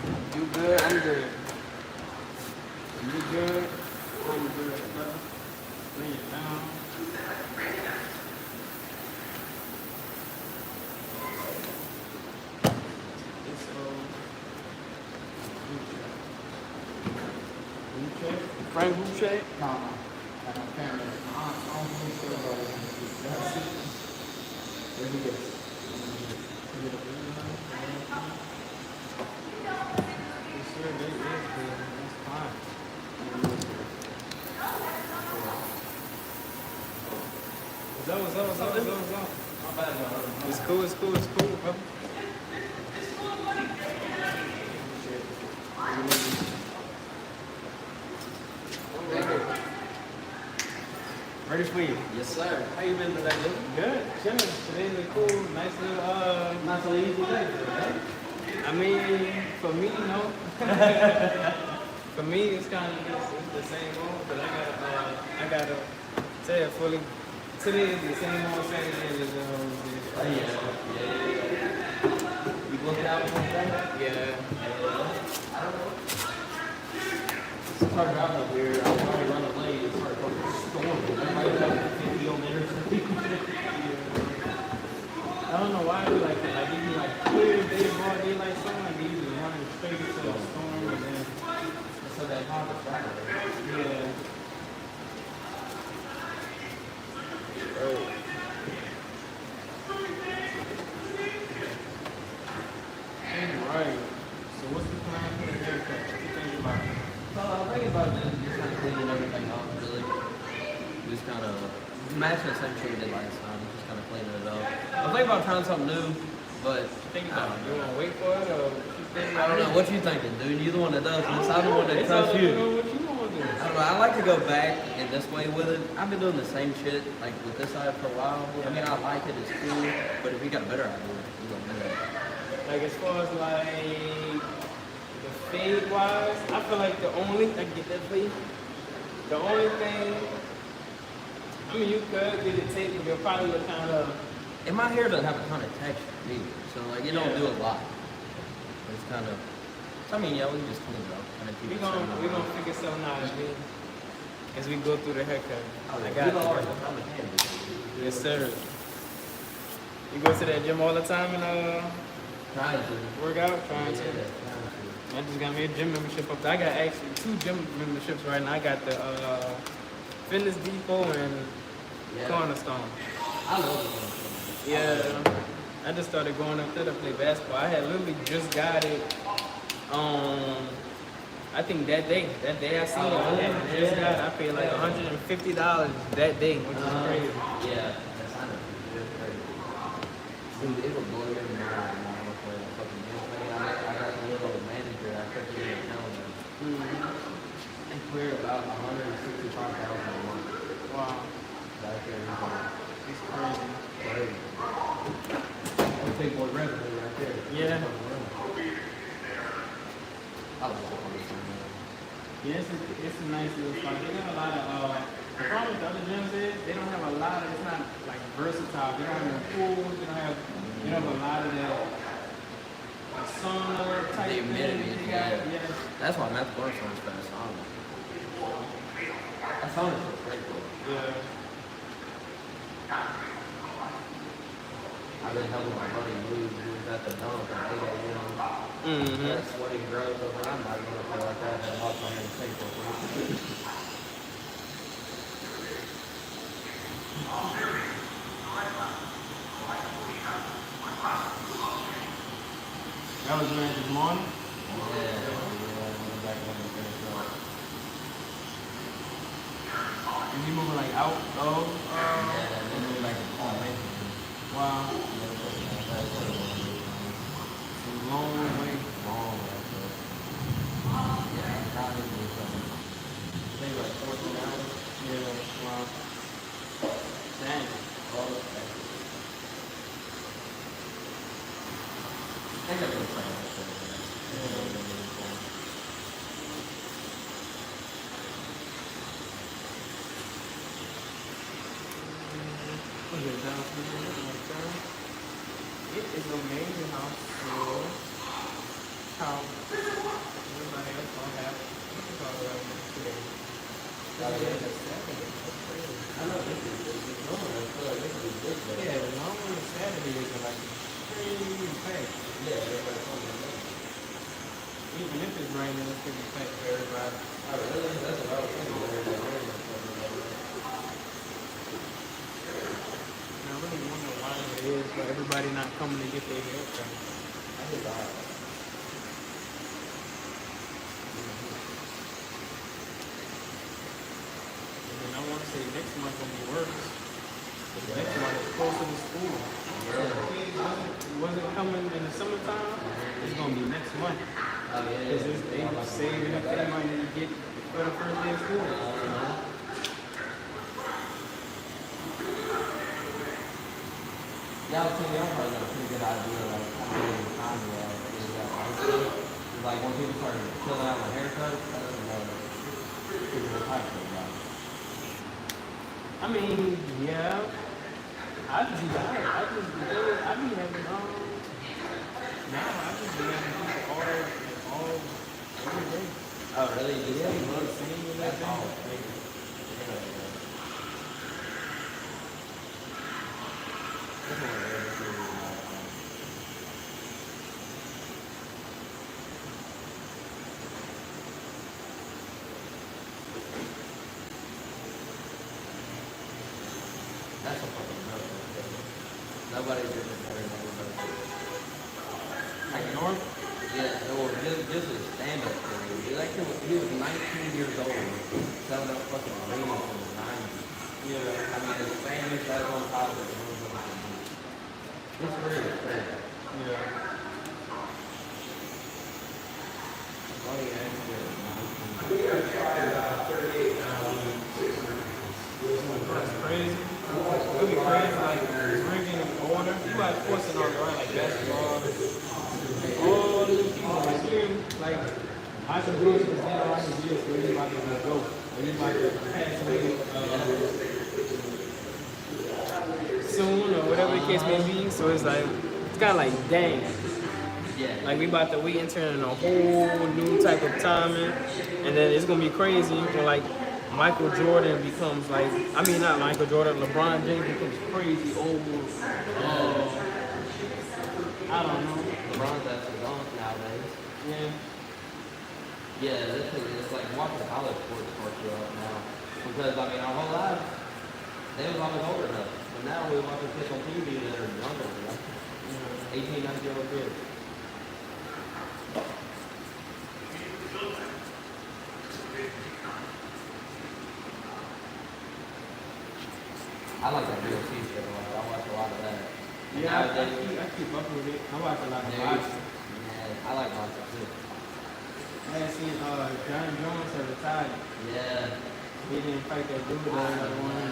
You good? I'm good. You good? I'm good, brother. Lay it down. It's Frank Boucher? No. I don't care. Where he gets. What's up? It's cool, bro. Ready for you? Yes, sir. How you been today, dude? Good, chilling. Today's a cool, nice little, Not so easy day, right? I mean, for me, no. For me, it's kind of it's the same old, but I gotta say it fully. Today is the same old as Yeah. You booked out for that? yeah. It's hard driving up here. I'm trying to run away. It's hard to storm. Everybody got 50 on there. I don't know why I do like that. Like even like clear day, broad daylight, something like these is running straight into a storm and then So that hard to travel. yeah. Right. Right. So what's the plan for the haircut? What you think about it? So I'm thinking about just kind of cleaning everything off, really. Just kind of matching the same shit we did last time. Just kind of cleaning it up. I'm thinking about trying something new, but Think about it. You want to wait for it or what you think? I don't know. What you thinking, dude? You're the one that does this. I'm the one that It's all trusts you you. know what you want to do. I don't know. I like to go back and this way with it. I've been doing the same shit like with this side for a while. I mean, I like it. It's cool. But if you got a better idea, you gonna do that. Like as far as like the fade wise, I feel like the only I get that for you. The only thing, I mean, you could get it taken, but you'll probably look kind of. And my hair doesn't have a ton of texture either, so like it don't do a lot. It's kind of. I mean, yeah, we can just clean it up. Kind of keep We it gonna simple. we gonna figure something out as we go through the haircut. Oh, I you got know you. already what time it is. Yes, sir. You go to that gym all the time and Trying to. work out, trying Yeah, to. trying to. I just got me a gym membership up there. I got actually 2 gym memberships right now. I got the Fitness Depot and Yeah. Cornerstone. I love it. Yeah, I just started going up there to play basketball. I had literally just got it. I think that day I seen it, I had just got it. I paid like $150 that day, which is crazy. Yeah, that's kind of crazy. Dude, it will blow your mind when I look at a fucking gym thing. I got a little manager. I kept getting a calendar. They clear about $165,000 a month. Wow, Back there, it's crazy. crazy. That's big boy revenue right there. Yeah. I love this thing, man. Yeah, it's a nice little spot. They got a lot of, the problem with the other gyms is they don't have a lot of, it's not like versatile. They don't have no pools, they don't have a lot of that like sauna type The humidity, thing. They got, yeah. That's why Matt's going so much better sauna. That sauna is great, though. Yeah. I've been helping my buddy Lou, who's at the dump at 8 a.m. Mm-hmm. That's sweaty gross over. I'm not going to feel like that. And watch my hand sink for That was during this morning? Yeah, I'm back when we finished up. And you moving like out? Oh, Yeah, and then we like to call me. wow. It's a long way. Long way. Yeah, I'm trying to do something. Maybe like 14 hours. Yeah, wow. Dang. I think I've been playing that shit. It is amazing how Everybody else don't have what's it called today. Oh, yeah. It's Saturday. That's crazy. I know this is normal. I feel like this is big, but Yeah, the normal Saturdays are like crazy packed. yeah, everybody's talking about that. Even if it's raining, it's gonna be packed for everybody. Oh, really? That's what I was thinking. Everybody talking about that. And I really wonder why it is for everybody not coming to get their hair cut. I think that. And then I want to say next month gonna be worse. Because next month is closer to school. It wasn't coming in the summertime. It's gonna be next month. Oh, yeah. Because they were saving up their money to get for the first day of school. Yeah, I was thinking, I'm probably got a pretty good idea. Like, I'm getting time to is that it's like when people start filling out my haircuts, I don't know what type of about. I mean, yeah. I just be having now I just be having people all every day. Oh, really? Yeah, you know what I'm saying? That's all. That's a fucking no. Nobody's doing it better than everybody. Like North? Yeah, or just a stand-up thing. Like he was 19 years old, selling up fucking rings from the 90s. Yeah. I mean, it's famous, that's on top of it. It's crazy. Yeah. Oh, yeah, it's good. That's crazy. It'll be crazy, like drinking in order. You like forcing on the right, like basketball. All these people like here, like Michael Jordan was there all his years, so he's about to go. Or he's about to pass away soon or whatever the case may be. So it's like it's kinda like dang. Yeah. Like we entering a whole new type of timing, and then it's gonna be crazy when like Michael Jordan becomes like, I mean not Michael Jordan, LeBron James becomes crazy old. I don't know. LeBron's actually gone nowadays. Yeah. Yeah, it's like watching college sports start you up now. Because, I mean, our whole life, they was always older enough. But now we watch kids on TV that are younger, you know? 18, 19-year-old kids. I like that DLC show. I watch a lot of that. Yeah, I keep up with it. I watch a lot of boxing. Yeah, I like boxing too. I had seen John Jones had retired. Yeah. He didn't fight that dude the other one. I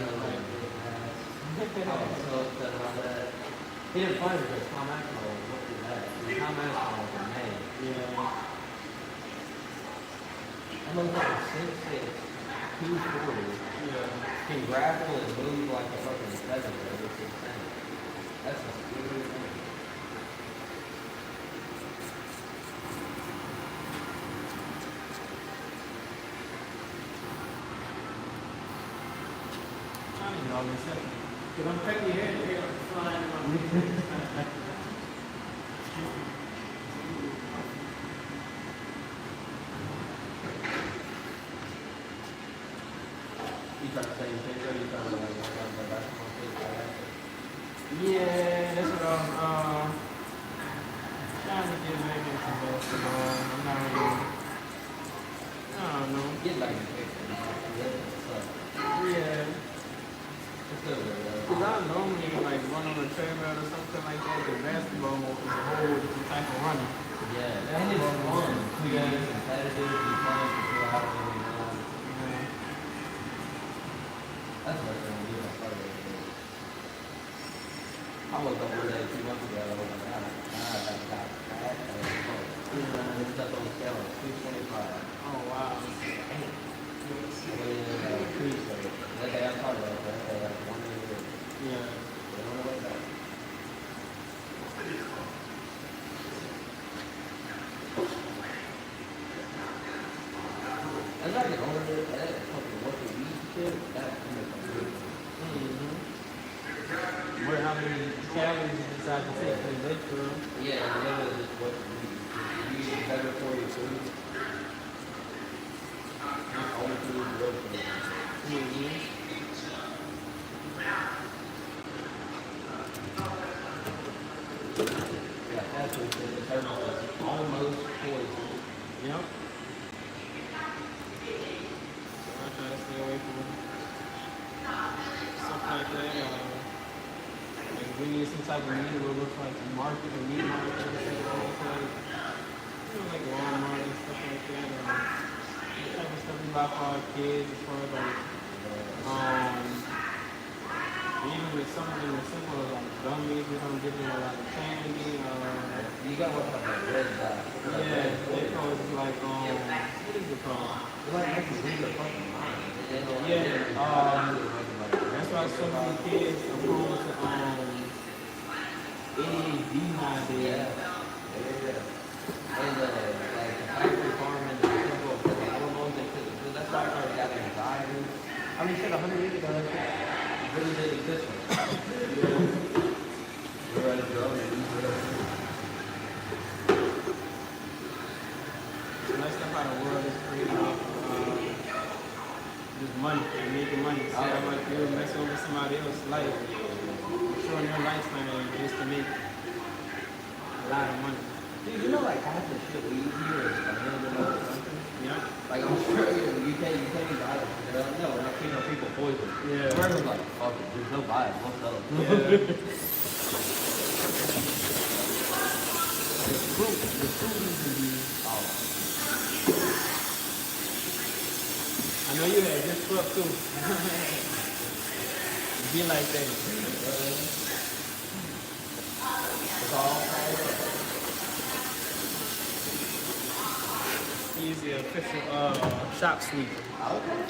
was so upset about that. He didn't fight because Tom Aspinall was looking at that. Tom Aspinall was a man. Yeah. I know like 6'6", 240. Yeah. Can grapple and move like a fucking feather. It's insane. That's a scary thing. I didn't know this happened. Because I'm pecking your head, you're flying in my You trying to say your picture or you trying to like go back to my picture? Yeah, that's what I'm trying to get back into basketball. I'm not really, I don't know. Get back in the picture. Yeah. It's good, though. Because I normally like run on a treadmill or something like that, but basketball is a whole different type of running. Yeah, and it's fun. Yeah, it's competitive. You play to feel how to really run. Yeah. That's what I'm going to do. I started with it. I woke up one day 2 months ago. I was like, I got fat. It's up on the scale of 225. Oh, wow. Damn. I went in Tuesday. That day I started off, that day I was 1 day. Yeah. But on the way back. As I get older, that fucking what they eat shit, that makes a difference. Where how many calories you decide to take for the day, bro? Yeah, literally just what you eat. You eat better for your food. Not all the food is real food. Yeah, fast food is almost poison. Yep. So I try to stay away from stuff like that. Like we need some type of meat where it looks like a market, a meat market, or something like Walmart and stuff like that. The type of stuff we buy for our kids as far as like, even with something as simple as like gummies, we don't give them a lot of candy. You gotta watch out for that red dot. Yeah, they call it like, what is it called? It's like making you lose your fucking mind. Yeah, that's why so many kids are prone to ADHD nowadays. And like the factory farm and the simple hormones, that's why I started having anxiety. I mean, shit, 100 years ago, that shit really didn't exist. We're ready to go. The nice stuff out of the world is creating just money, and making money. See how much you'll mess over somebody else's life, showing their lifespan just to make a lot of money. Dude, you know, like half the shit we eat here is banned in other countries. Yeah. Like Australia and UK, you can't even buy it. They're like, no, we're not feeding our people poison. Yeah. America's like, fuck it, dude, they'll buy it, we'll sell it. Yeah. The food needs to be I know you had this fuck too. Be like that. It's all fried up. He's the official shop sweeper. Okay.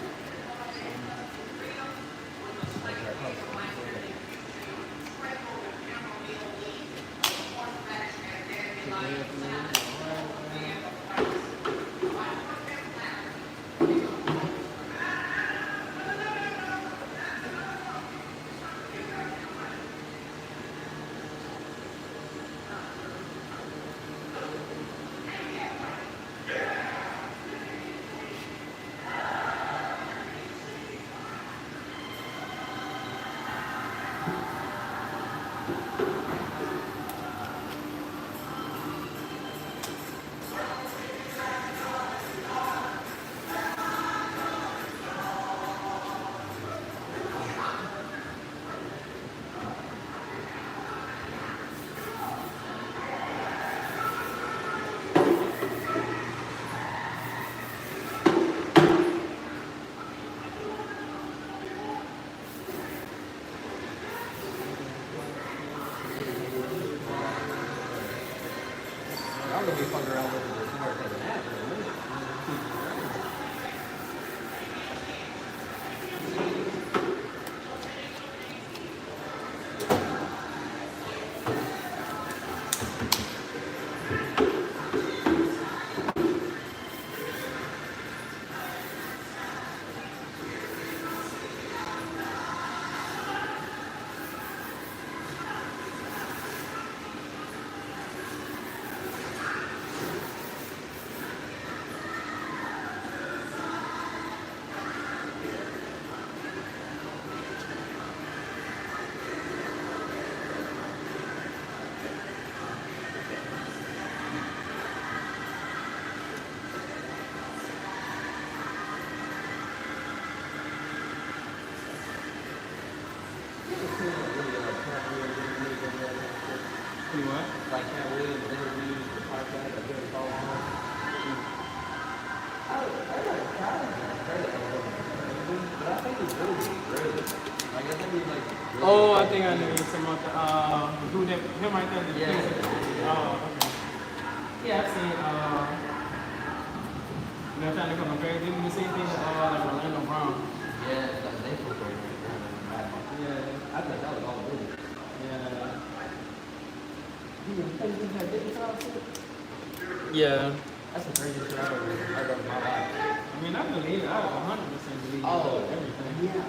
I'm gonna be fucking around with this more than that. What? Like Cat Williams interviews the podcast, I didn't follow him. I got a crowd but I think it's really great. Like I think he's like really Oh, I think I knew you talking about the dude that him right there. The Yeah. Oh, okay. Yeah, I've seen they're trying to come compared. They do the same thing like Orlando Brown. Yeah, it's like they feel great. Yeah. I thought that was all good. Yeah. Yeah. Yeah. That's the craziest shit I've ever heard of in my life. I mean, mean, I believe it. I 100% believe it. Oh, Everything. yeah.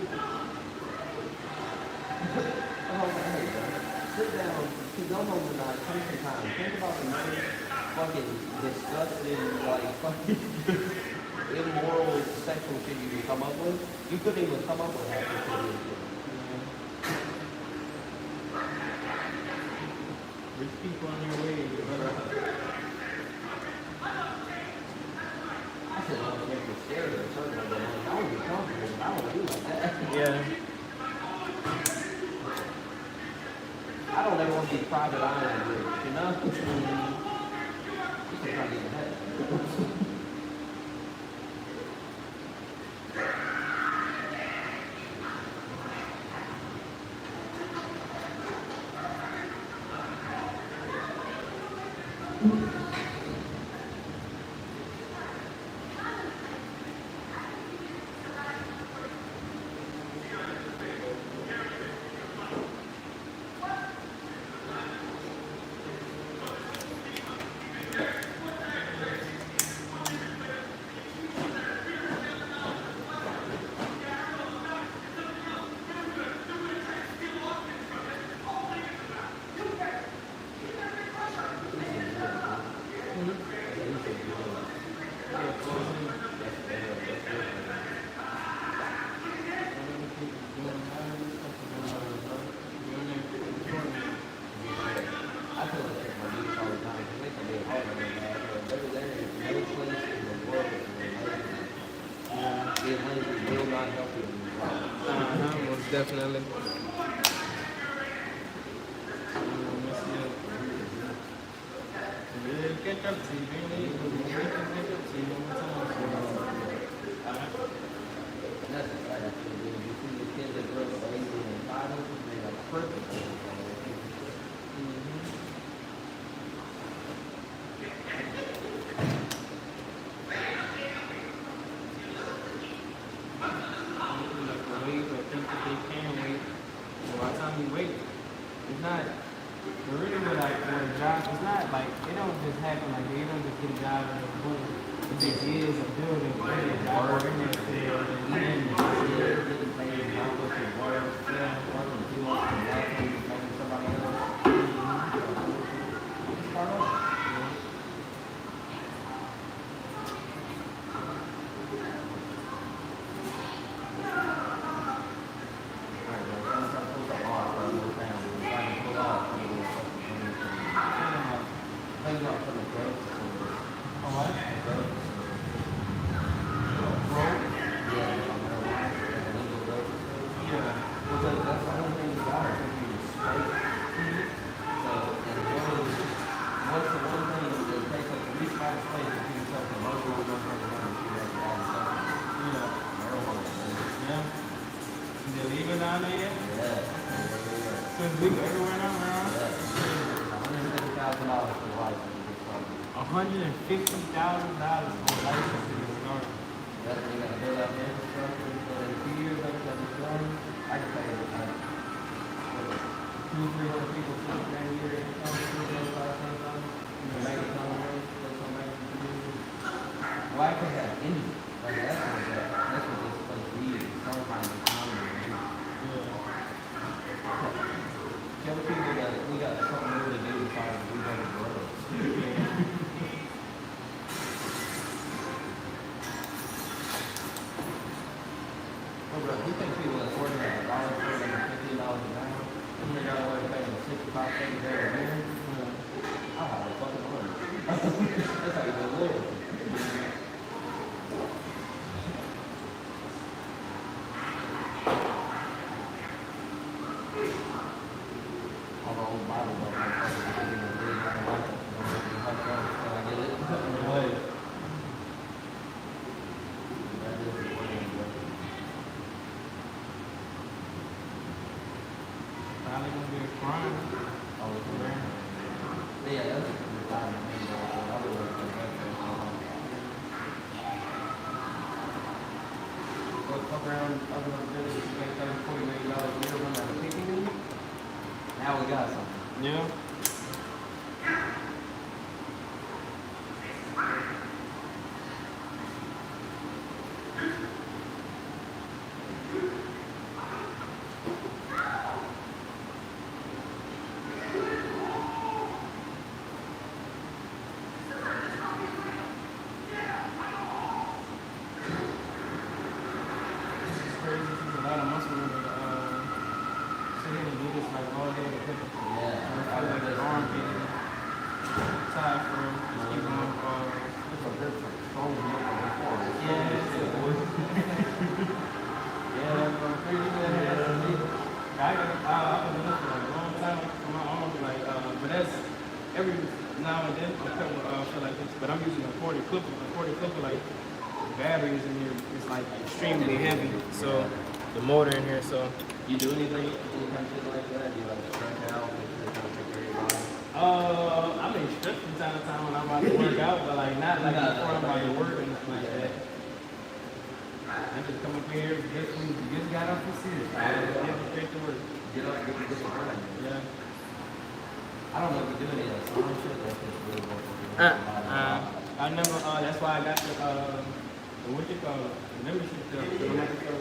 Oh, hey, bro. Sit down, to go home tonight, take some time. Think about the most fucking disgusting, like, fucking immoral sexual shit you can come up with. You couldn't even come up with half the shit you did. Rich people on their way, brother. I said, I was making scared or something like that. I would be comfortable, but I don't do like that. Yeah. I don't ever want to be private island rich, you know? You can try to get ahead. Definitely. Catch up to you, baby. Catch up to you one more time. That's right. You see the kids that grow up lazy and bottles, they are perfect. Yeah. 40 clipper, like the batteries in here is like extremely heavy. So the motor in here, so. You do anything, any kind of shit like that? You like stretch out, make sure kind of take care of your body? I may stretch from time to time when I'm about to work out, but like not like before I'm about to work or nothing like that. I just come up here, just got off the seat. Get straight to work. Get up, get the grind. Yeah. I don't know if you do any of that sauna shit, that's just really what we're doing. I never. That's why I got the what you call it, the membership stuff. So I'm not start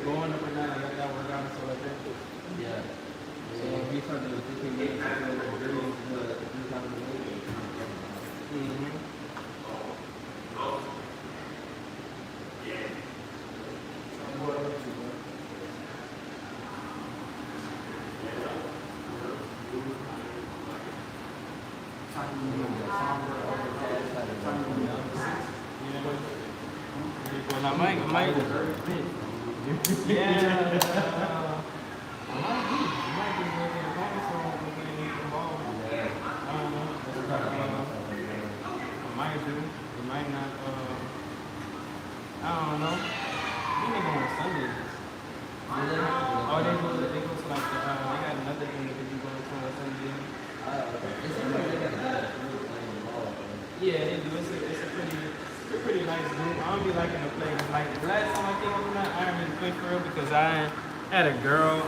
going up and down. I got that work out and stuff like that. Yeah. So if you start doing 15 minutes, I feel like you're doing 3 times a week. Mm-hmm. Well, I might. Yeah. I might just maybe a bonus or maybe involved. I don't know. I might do. It might not. I don't know. I think they go on Sundays. Oh, they go to like the, they got another thing that they do going to on Sunday. Yeah, they do. It's a pretty nice group. I don't be liking to play. Like the last time I came up with that, I didn't really play for real because I had a girl.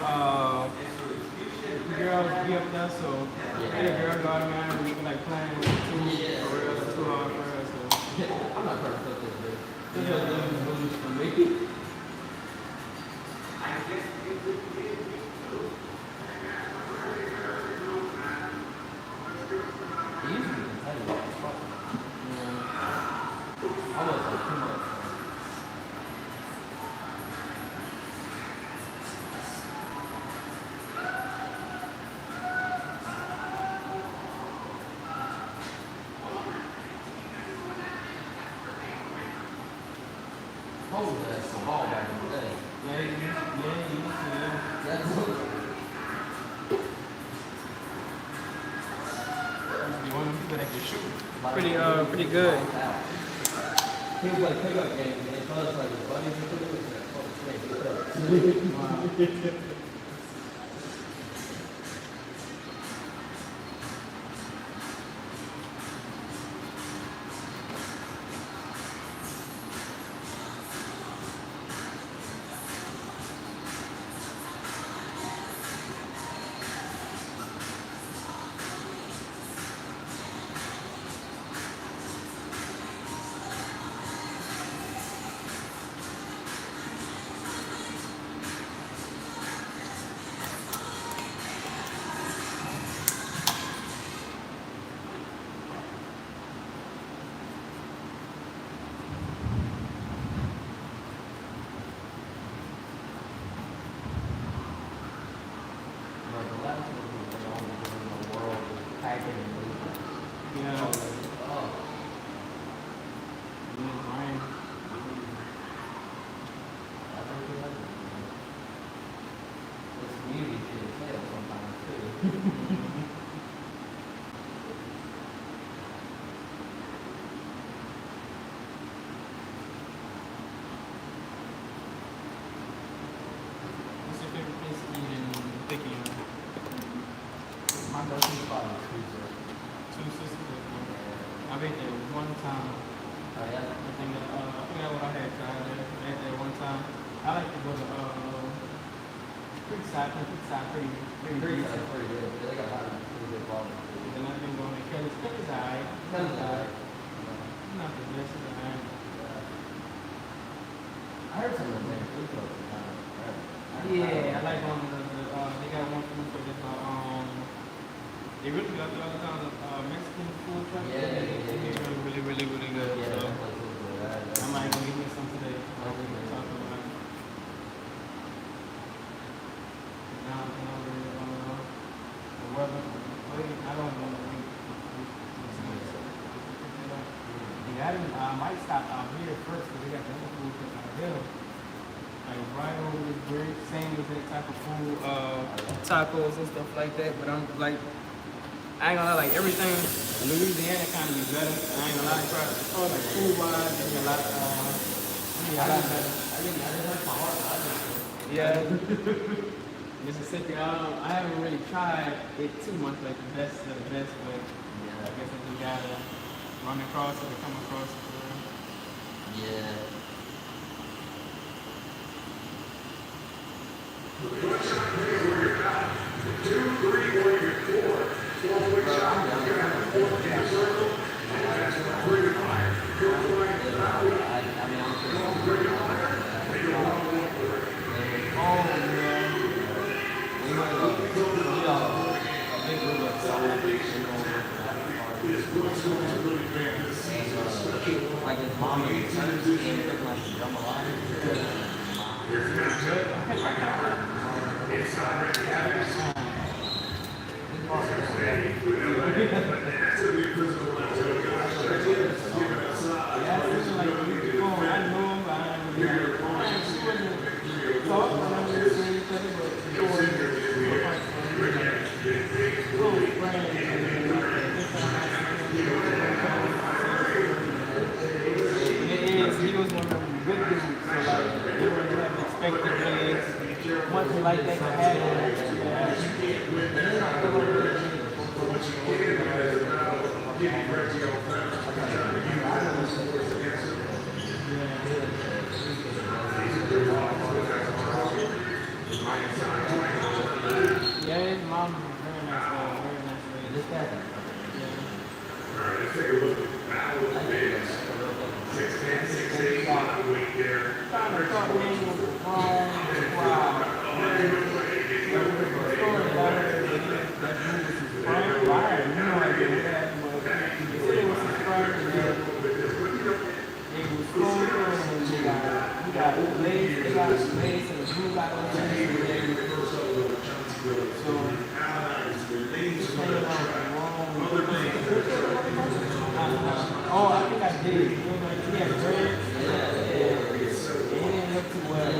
The girl be up there, so I had a girl go out of mine and we were like playing too for real, too hard for her. So I'm not trying to put this bitch. this is for me. That's the ball back in the day. That's One of them people that can shoot. Pretty good. He was like pickup games and they told us like his buddies and shit, it was like, oh, I've been there one time. oh yeah. I forgot what I had tried there. I had there one time. I like to go to Creekside. Creekside pretty Pretty good. They got a lot of pretty good ballers. And I've been going to Kelly's. Kelly's alright. Kelly's alright. Not the best of the night. I heard some of them names food trucks. Yeah, I like one of they got one food truck that's they really got the other kind of Mexican food truck. Yeah, they really good. Yeah, So that place is good. I might go get me some today. I'll be talking about it. Now the weather. I don't want to wait. I might stop out here first because they got the other food truck out here. Like right over the bridge, same as that type of food, tacos and stuff like that. But I'm like, I ain't gonna lie, like everything in Louisiana kind of be better. I ain't gonna lie, as far as like food wise, they be a lot, better. Yeah. Mississippi, I haven't really tried it too much, like the best of the best, but I guess I just gotta run across it or come across it. Yeah. Like his mom and his son came from like the drum line. Something like that can happen. Yeah, his mom is very nice lady. This guy. All right, let's take a look at the battle of the bigs. 6'10", 6'8", weight there. Oh, I think I did. He had dreads. He didn't look too well.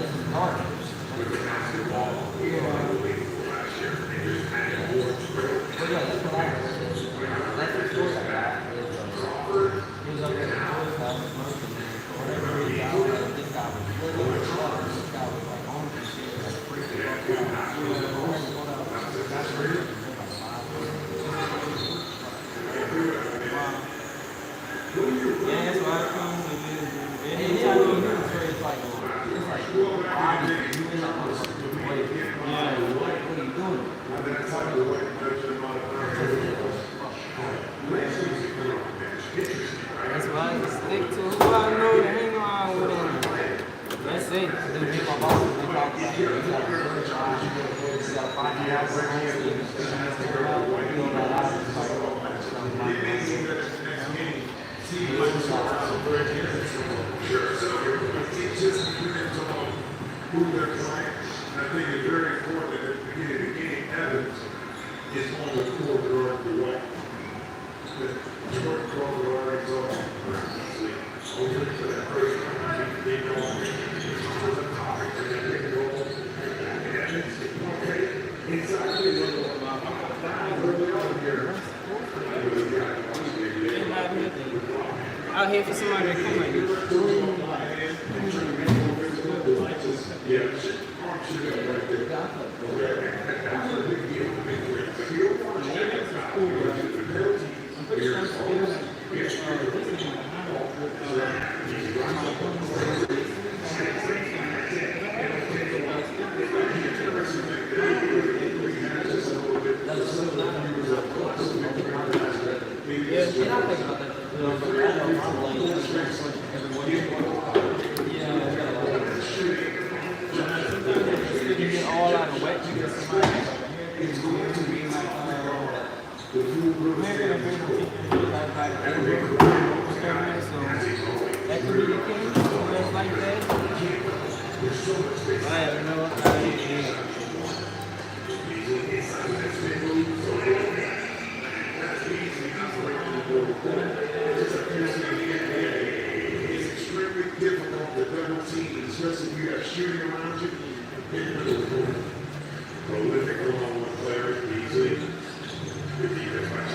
That's why I stick to who I know to hang around with him. That's it. Sure, so it just depends on who their client. And I think it's very important that at the beginning evidence is on the core regarding the white. The short core regarding the only for that person, they know the topic and then they go and evidence. It's actually out here for somebody to come like this. Especially if you have shooting around you, prolific along with players easily. The defense might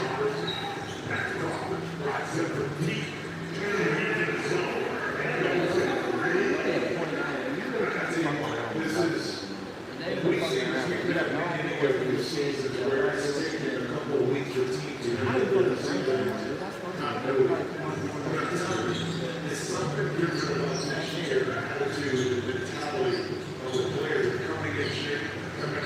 different about this year, the attitude, the mentality of the players are coming in shape, coming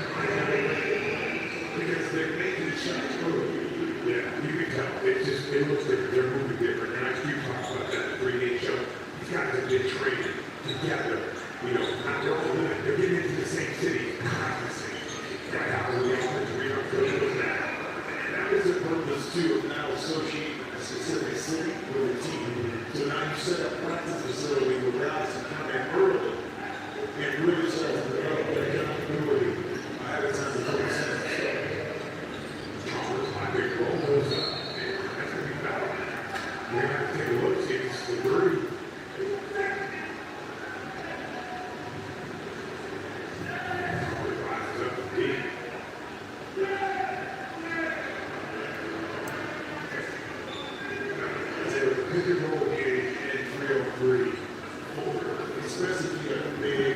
because they're making shots early. Yeah, you can tell. It looks like they're moving different. And I keep talking about that pregame show. These guys have been training together. You know, not they're getting into the same city, practicing. Right out of the offense, we don't feel with that. And that is the purpose too of now associating a specific city with a team. So now you set up practice facility where guys can come in early and really start to develop their continuity ahead of time before the season starts. My big roll goes up. That's going to be bad. You're going to have to take a look, see if it's the birdie. Rises up the deep. It's a pick and roll game in 303. Especially if you got a big.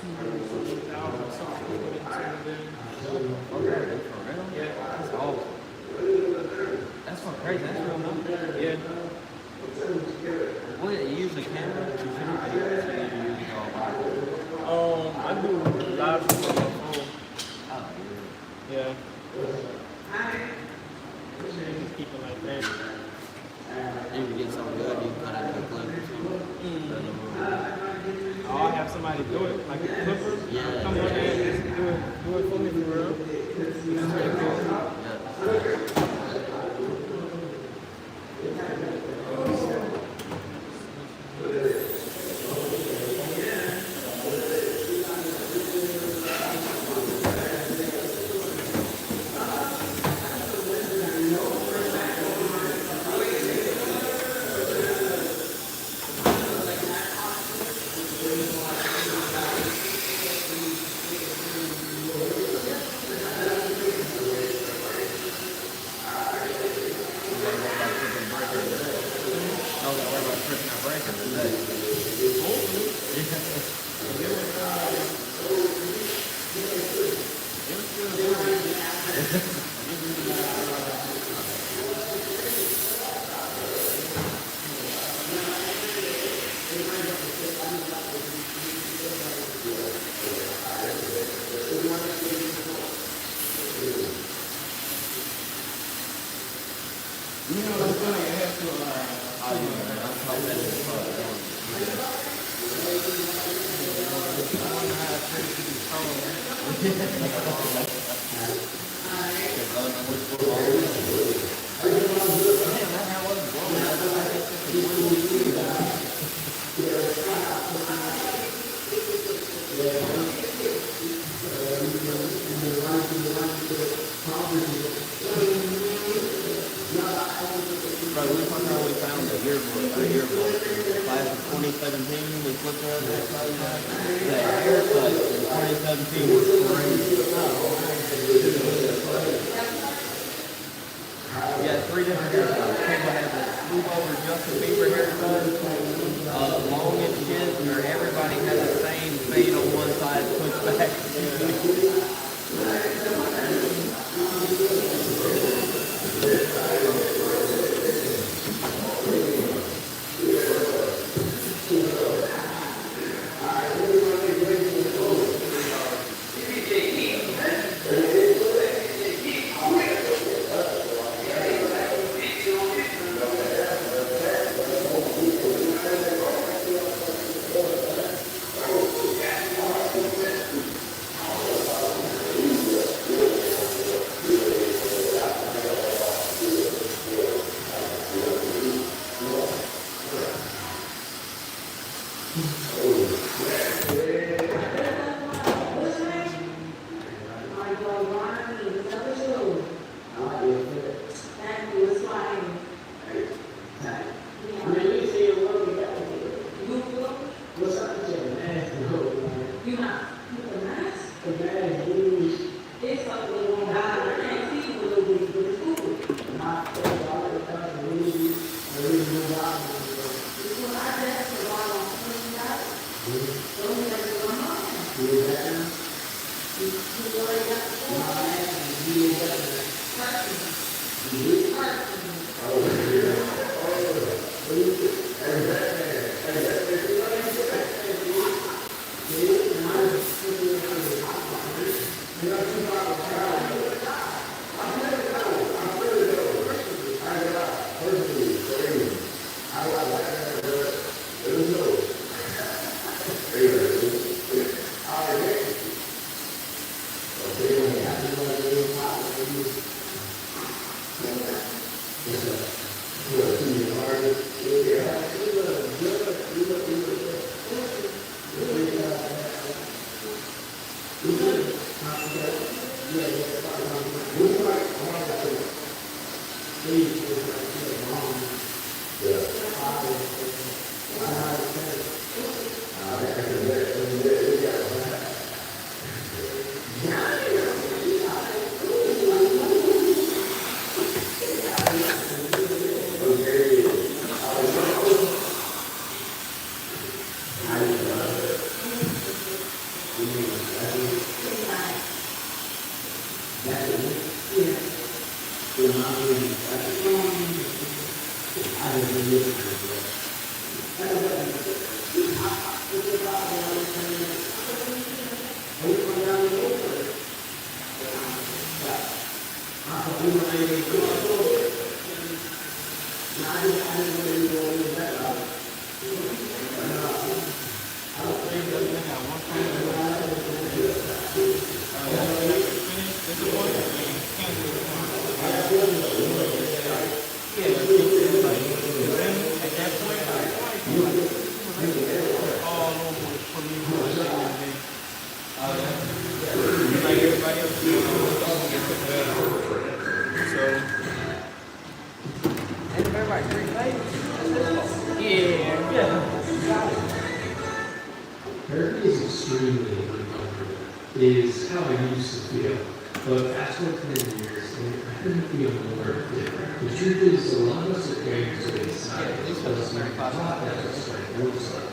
2,000 something people in there. Okay, for real? Yeah. That's awesome. That's so crazy. That's real number. Yeah. What, you use the camera to shoot videos, or you use all live? I do live from my phone. Oh, Yeah. Just keep it like that. yeah. If you get something good, you can cut it to a clip or something. I'll have somebody do it, like a clipper. Yeah. Come on there and just do it for me for real. That's pretty cool. Yeah. You know what I'm saying? You have to, Bro, we found out we found the yearbook, class of 2017, we flipped up the haircut in 2017 was crazy. We had 3 different haircuts. People had the swoop over Justin Bieber haircut, long and shit, or everybody had the same fade on one side, pushed back. Therapy is extremely uncomfortable, is how I used to feel. But fast forward 10 years, and I couldn't feel more different. The truth is, a lot of us are carrying to the side. It's because we're taught that it's like looks like.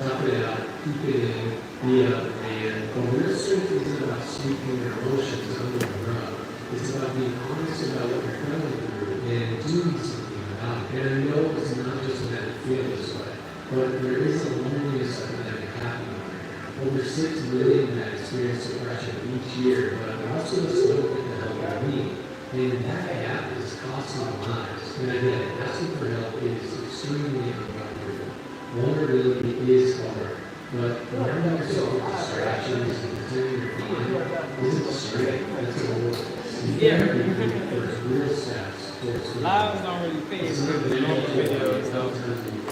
Top it out, keep it in, be up, and real strength isn't about sweeping your emotions under the rug. It's about being honest about what you're going through and doing something about it. And I know it's not just that it feels this way, but there is a loneliness epidemic happening. Over 6 million that experience depression each year, but most of us don't get the help we need. And that gap is costing lives. And again, asking for help is extremely uncomfortable. Vulnerability is hard, but remembering yourself with distractions and pretending you're fine isn't strength, that's a role. For real steps towards Lives don't really pay for the long videos, though.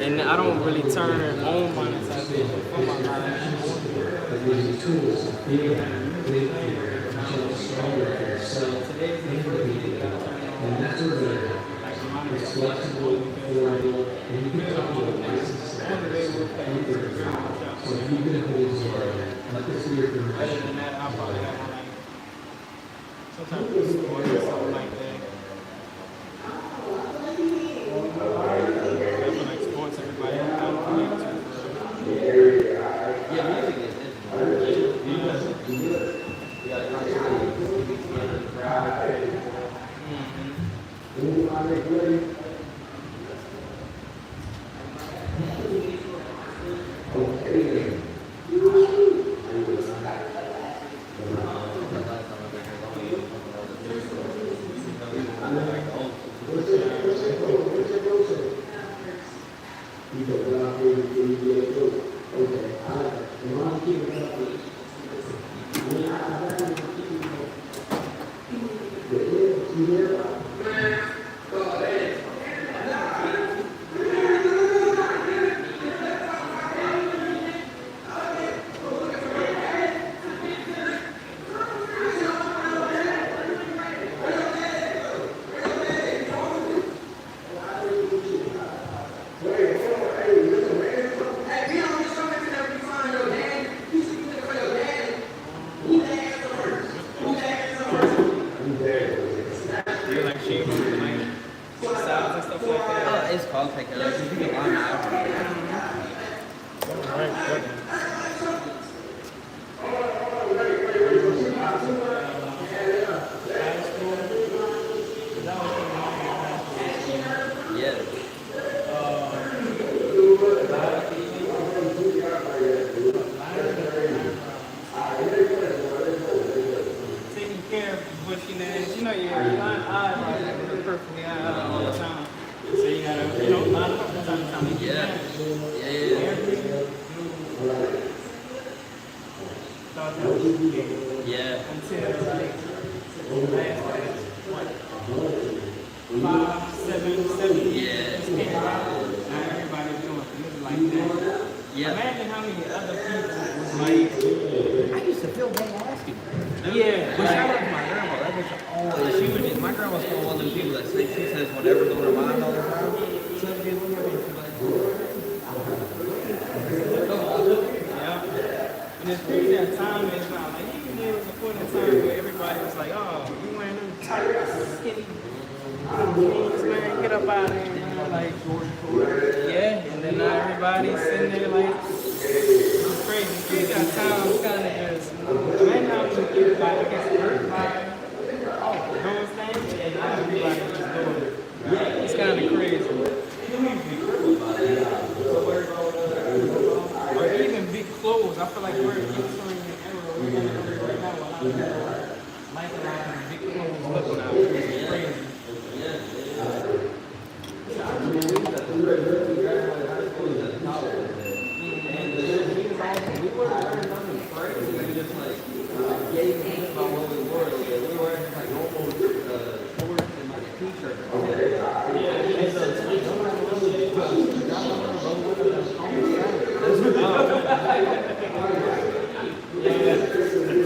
And I don't really turn on monetization for my live. But using tools to feel and think clearer, become stronger for yourself and for people. And that's where we're at. It's flexible, affordable, and you can talk to a licensed therapist. So if you've been holding zero, let this be your permission. Other than that, I'll probably have one like some type of sport or something like that. I feel like sports, everybody kind of connect to. Yeah, music is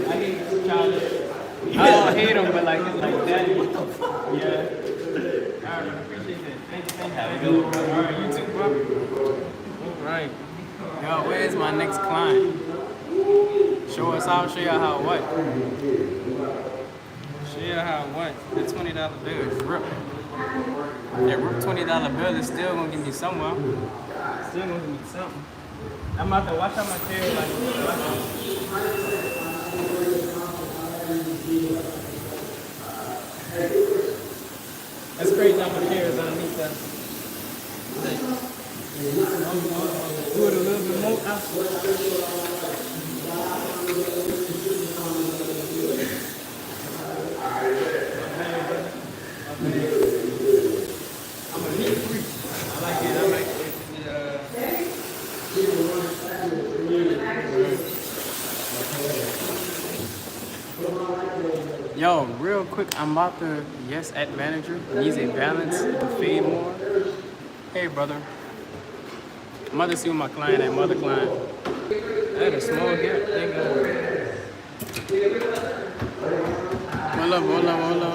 I need childish. I don't hate them, but like it's like that. Yeah. All right, appreciate that. Thank you. Have a good one, bro. All right, you too, bro. All right. Yo, where's my next client? Show us out. Show y'all how what? Show y'all how what? The $20 bill is ripped. That ripped $20 bill is still gonna give me somewhere. Still gonna give me something. I'm about to watch out my chair like. That's crazy how my chair is underneath that. Do it a little bit more. I'm a neat freak. I like it. Yo, real quick, I'm about to at manager needs a balance to fade more. Hey brother, I'm about to see what my client at, mother client. I had a small gap. Hold up. Hello.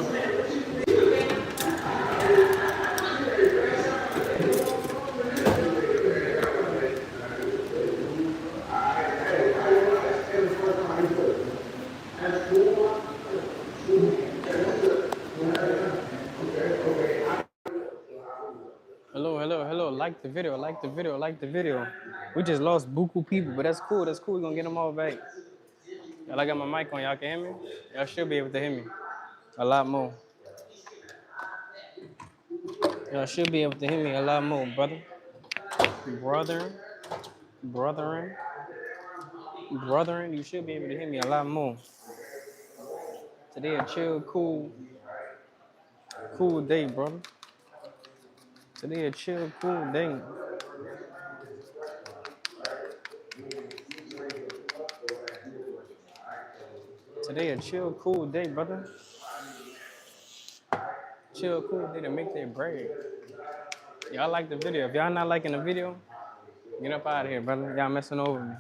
Like the video. We just lost buku people, but that's cool. We're gonna get them all back. Y'all, I got my mic on. Y'all can hear me? Y'all should be able to hear me. A lot more. Y'all should be able to hear me a lot more, brother. Brethren, you should be able to hear me a lot more. Today a chill, cool day, brother. Today a chill, cool day. Today a chill, cool day, brother. Chill, cool day to make that bread. Y'all like the video. If y'all not liking the video, get up out of here, brother. Y'all messing over me.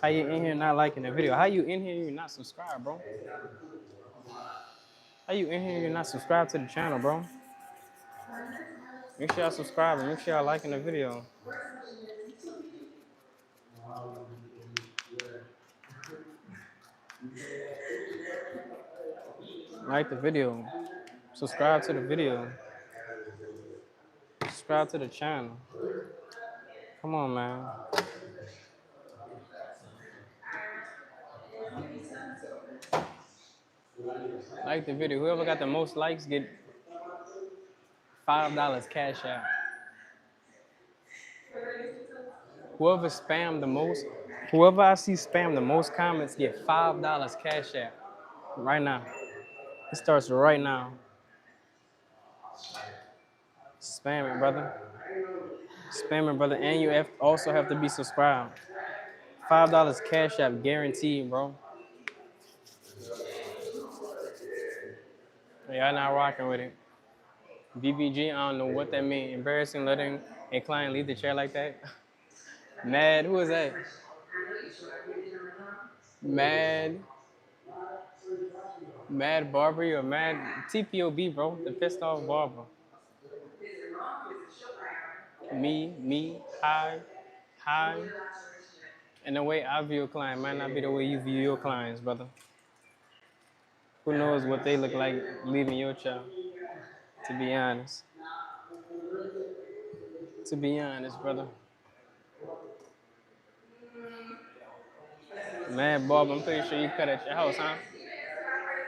How you in here not liking the video? How you in here you not subscribed, bro? How you in here you not subscribed to the channel, bro? Make sure y'all subscribe and make sure y'all liking the video. Like the video. Subscribe to the video. Subscribe to the channel. Come on, man. Like the video. Whoever got the most likes get $5 cash out. Whoever I see spam the most comments get $5 cash out. Right now. It starts right now. Spam it, brother. And you also have to be subscribed. $5 cash out guaranteed, bro. Y'all not rocking with it. BBG, I don't know what that means. Embarrassing letting a client leave the chair like that. Mad, who is that? Mad Barber or Mad TPOB, bro. The pissed off barber. Me, hi. And the way I view a client might not be the way you view your clients, brother. Who knows what they look like leaving your chair, to be honest. Brother. Man, Barber, I'm pretty sure you cut at your house, huh?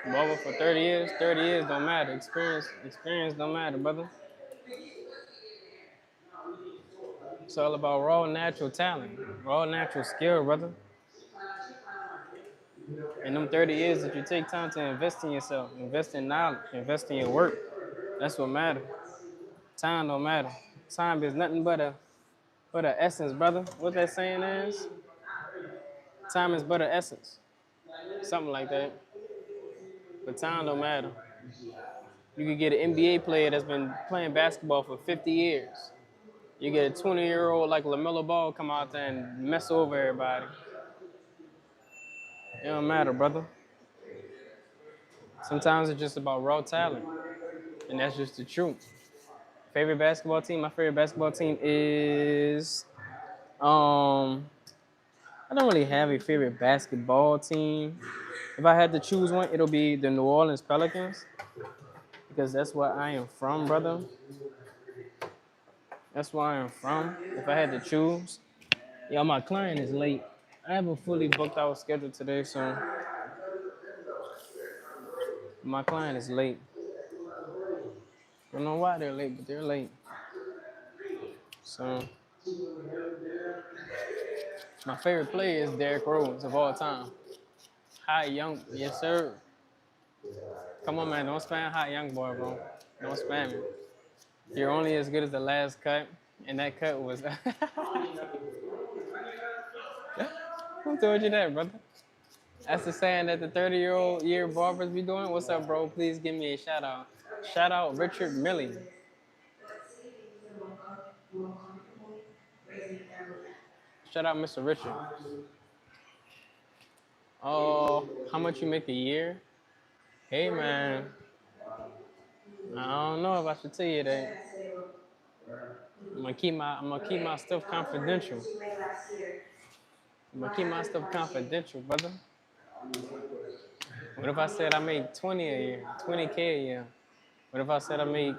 Barber for 30 years? 30 years don't matter. Experience don't matter, brother. It's all about raw natural talent, raw natural skill, brother. In them 30 years that you take time to invest in yourself, invest in knowledge, invest in your work, that's what matters. Time don't matter. Time is nothing but a essence, brother. What that saying is? Time is but an essence. Something like that. But time don't matter. You could get an NBA player that's been playing basketball for 50 years. You get a 20-year-old like LaMelo Ball come out there and mess over everybody. It don't matter, brother. Sometimes it's just about raw talent, and that's just the truth. Favorite basketball team? My favorite basketball team is I don't really have a favorite basketball team. If I had to choose one, it'll be the New Orleans Pelicans because that's where I am from, brother. That's where I am from. If I had to choose, yeah, my client is late. I have a fully booked out schedule today, so my client is late. I don't know why they're late, but they're late. So my favorite player is Derrick Rose of all time. Hi, young, yes sir. Come on, man, don't spam Hot Young Boy, bro. Don't spam it. You're only as good as the last cut, and that cut was. Who told you that, brother? That's the saying that the 30-year barbers be doing. What's up, bro? Please give me a shout out. Shout out Richard Millie. Shout out Mr. Richard. Oh, how much you make a year? Hey, man. I don't know if I should tell you that. I'm gonna keep my stuff confidential. I'm gonna keep my stuff confidential, brother. What if I said I made 20 a year, 20K a year? What if I said I made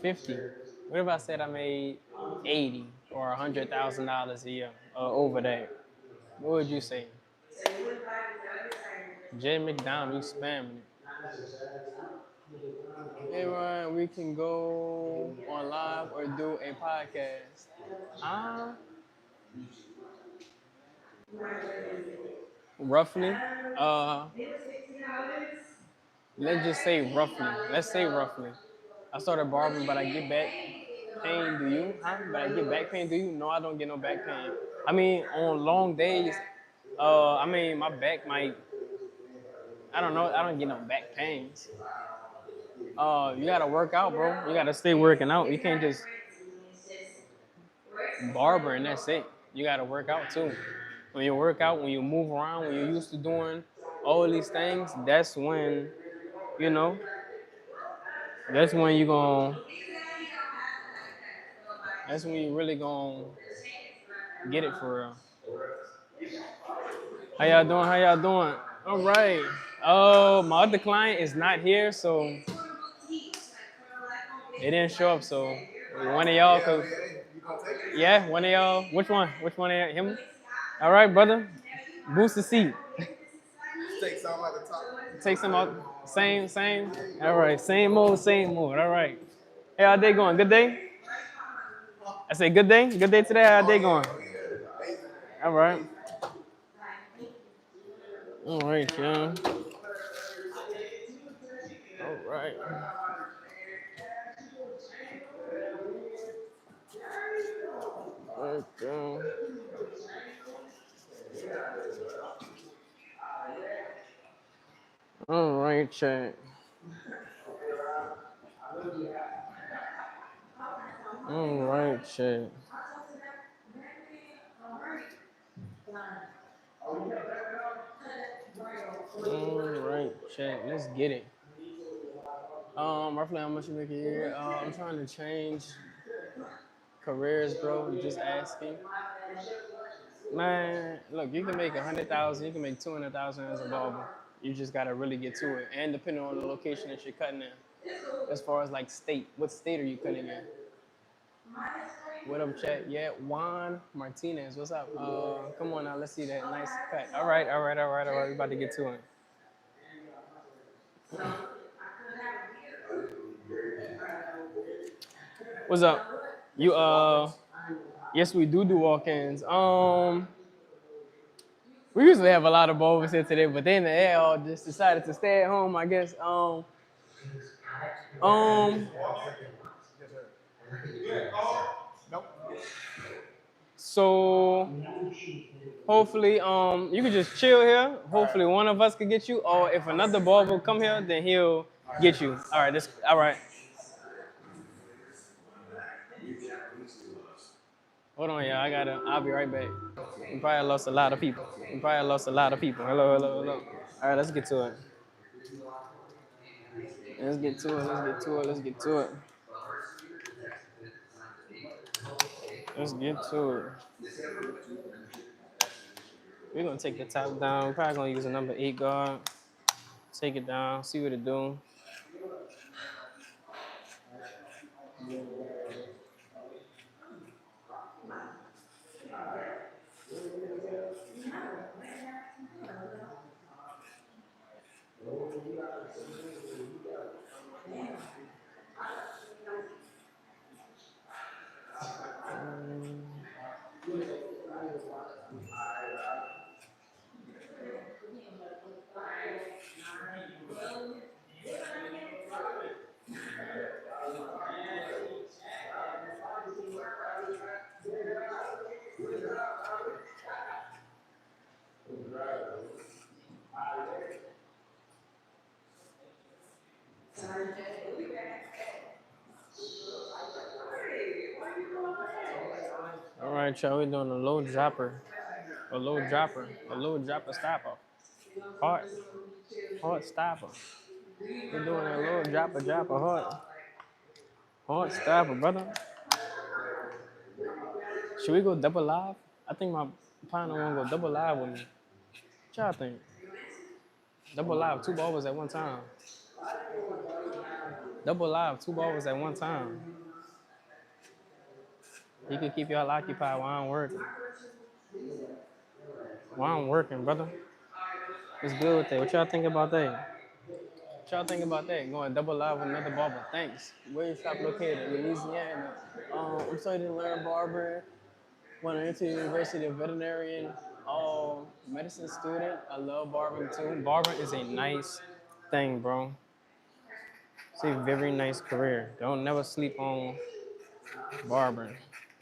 50? What if I said I made 80 or $100,000 a year over that? What would you say? Jay McDonald, you spamming it. Hey Ryan, we can go on live or do a podcast. Roughly. Let's just say roughly. Let's say roughly. I started barbering, but I get back pain. Do you? Huh? But I get back pain. Do you? No, I don't get no back pain. I mean, on long days, I mean, my back might. I don't know. I don't get no back pains. You gotta work out, bro. You gotta stay working out. You can't just barber and that's it. You gotta work out too. When you work out, when you move around, when you're used to doing all these things, that's when, you know, that's when you gon' that's when you really gonna get it for real. How y'all doing? How y'all doing? All right. Oh, my other client is not here, so they didn't show up. So one of y'all could, yeah, one of y'all. Which one? Which one of y'all? Him? All right, brother. Boost the seat. Take some at the top. Take some out. Same. All right. Same old. All right. Hey, how day going? Good day? I say good day. Good day today. How day going? All right. All right, y'all. All right. Okay. All right, chat. All right, chat. All right, chat. Let's get it. Roughly how much you make a year? I'm trying to change careers, bro. I'm just asking. Man, look, you can make 100,000, you can make 200,000 as a barber. You just gotta really get to it, and depending on the location that you're cutting in. As far as like state, what state are you cutting in? What up, chat? Yeah, Juan Martinez, what's up? Come on now, let's see that nice cut. All right. We're about to get to it. What's up? You yes, we do walk-ins. We usually have a lot of barbers here today, but then they all just decided to stay at home, I guess. So hopefully, you could just chill here. Hopefully, one of us could get you, or if another barber come here, then he'll get you. All right, all right. Hold on, y'all. I'll be right back. We probably lost a lot of people. Hello, hello, hello. All right, let's get to it. Let's get to it. Let's get to it. Let's get to it. Let's get to it. We're gonna take the top down. We're probably gonna use a number 8 guard. Take it down, see what it do. All right, y'all, we're doing a low dropper, a low dropper stopper. Hard stopper. We're doing a low dropper, hard stopper, brother. Should we go double live? I think my partner wanna go double live with me. What y'all think? Double live, 2 barbers at one time. Double live, 2 barbers at one time. You can keep y'all occupied while I'm working. Brother. It's good with that. What y'all think about that? What y'all think about that? Going double live with another barber. Thanks. Where your shop located? Louisiana. I'm studying to learn barbering. Want to enter the University of Veterinarian. Medicine student. I love barbering too. Barbering is a nice thing, bro. It's a very nice career. Don't never sleep on barbering.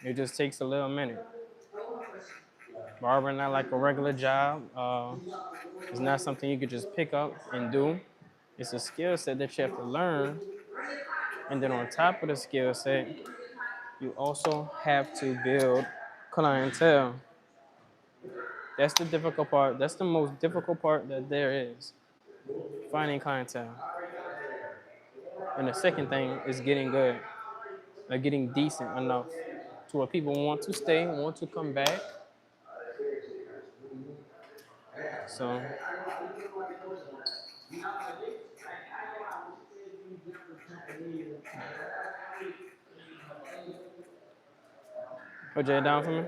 It just takes a little minute. Barbering not like a regular job. It's not something you could just pick up and do. It's a skill set that you have to learn. And then on top of the skill set, you also have to build clientele. That's the difficult part. That's the most difficult part that there is, finding clientele. And the second thing is getting good, like getting decent enough to where people want to stay, want to come back. So, put Jay down for me.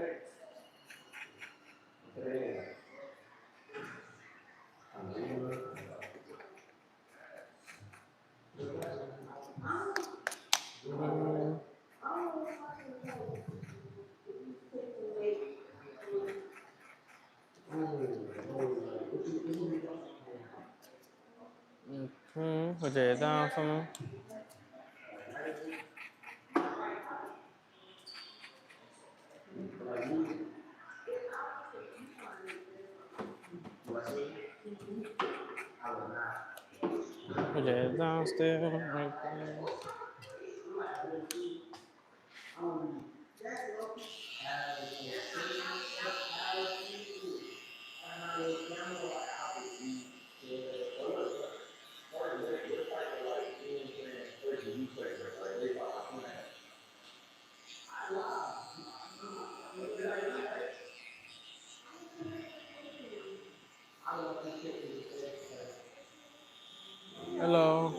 Put Jay down for me. Put Jay down still, right there. Hello.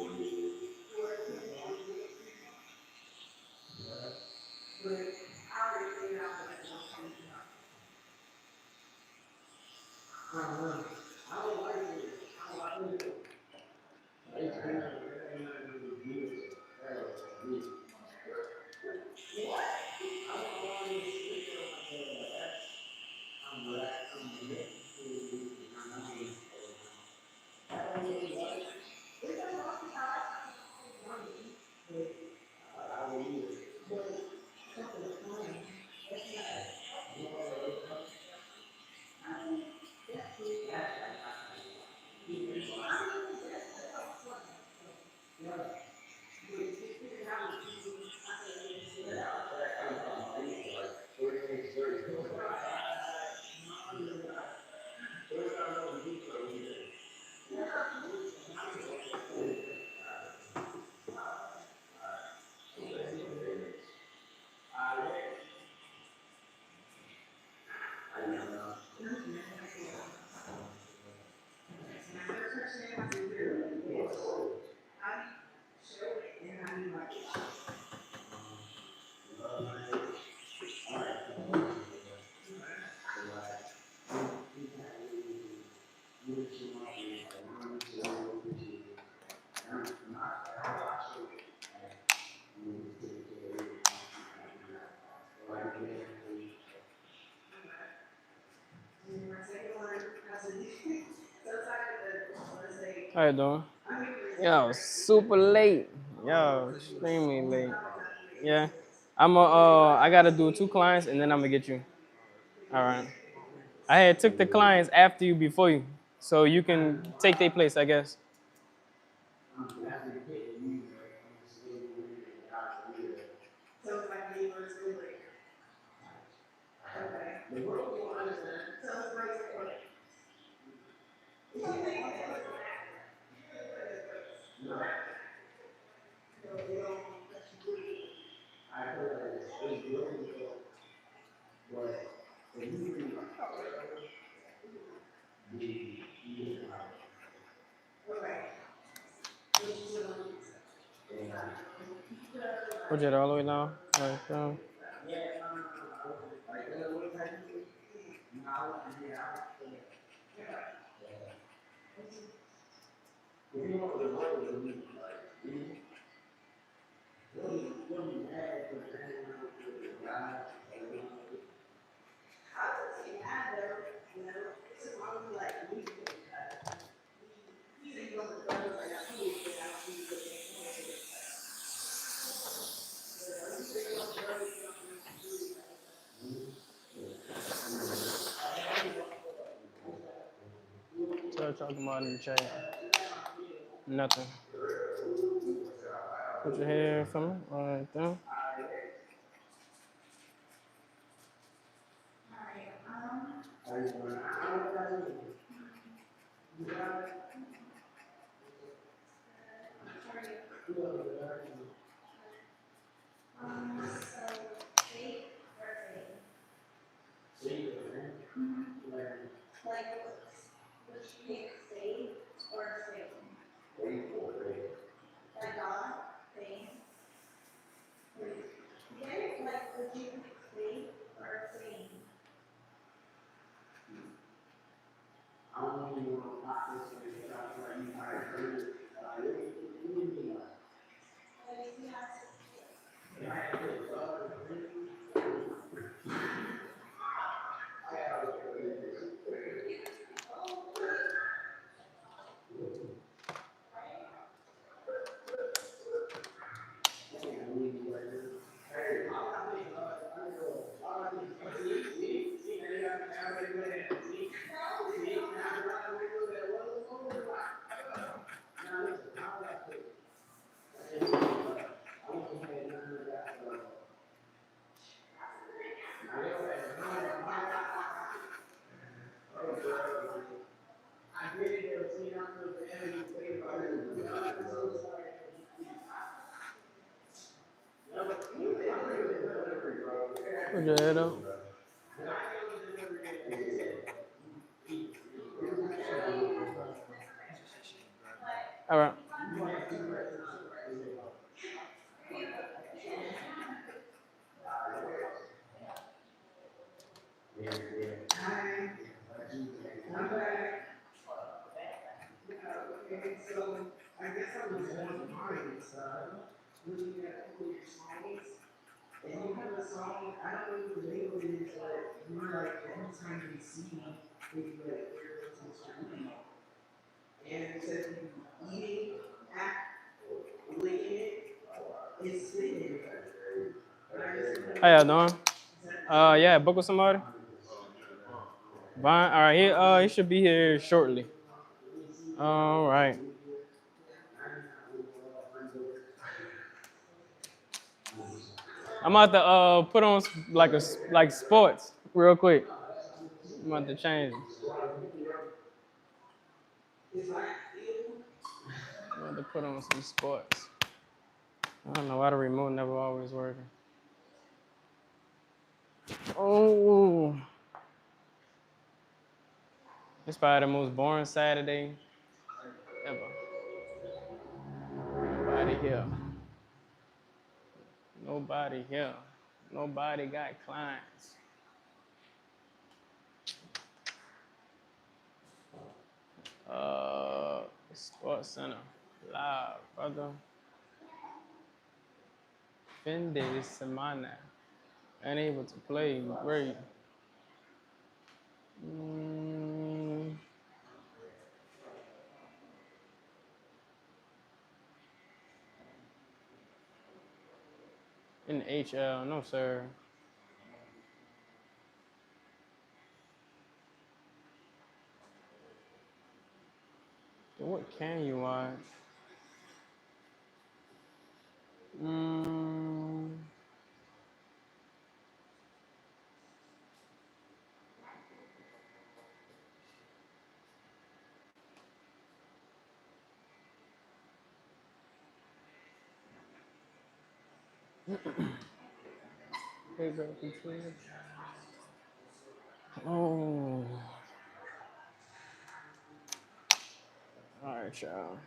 How you doing? Yo, super late. Yo, extremely late. Yeah. I gotta do 2 clients and then I'm gonna get you. All right. I had took the clients after you before you. So you can take their place, I guess. Put it all the way down. Right down. Start talking about in the chat. Nothing. Put your hair for me. Right there. Put your head up. All right. How y'all doing? Yeah, book with somebody. Fine. All right, he should be here shortly. All right. I'm about to put on like sports real quick. I'm about to change. I'm about to put on some sports. I don't know why the remote never always working. Oh, it's probably the most boring Saturday ever. Nobody here. Nobody here. Nobody got clients. Sports Center live, brother. Fin de semana. Unable to play. Great. In the HL, no sir. What can you watch? Hey, bro, continue. Oh. All right, y'all.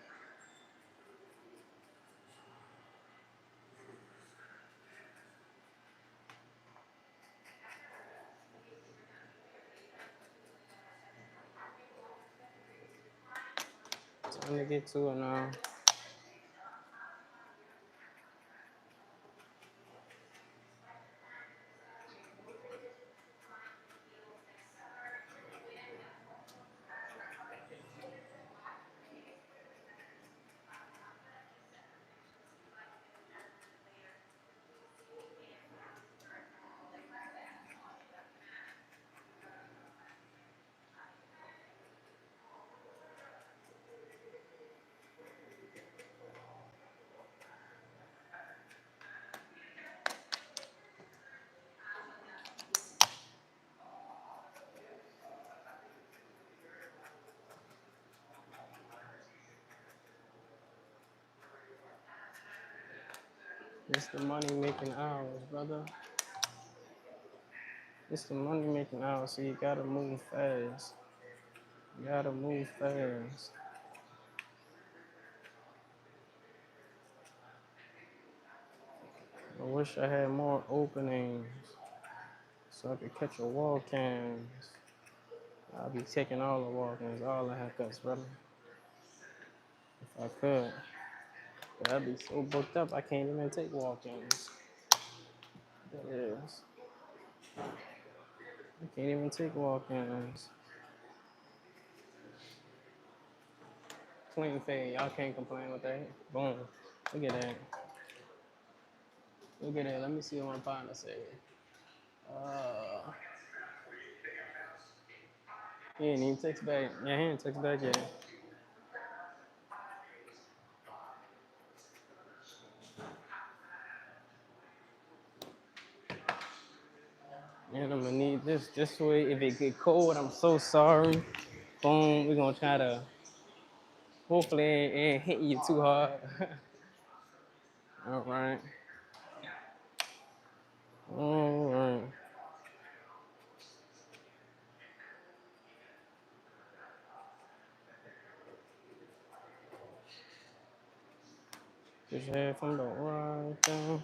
Time to get to it now. It's the money making hours, brother. It's the money making hours, so you gotta move fast. You gotta move fast. I wish I had more openings so I could catch a walk-ins. I'll be taking all the walk-ins, all the haircuts, brother. If I could. But I'd be so booked up, I can't even take walk-ins. That is. I can't even take walk-ins. Clean fade, y'all can't complain with that. Boom. Look at that. Look at that. Let me see what my partner said. He ain't even text back. Yeah, he ain't text back yet. And I'm gonna need this way. If it get cold, I'm so sorry. Boom, we're gonna try to hopefully it ain't hit you too hard. All right. All right. Just head from the right down.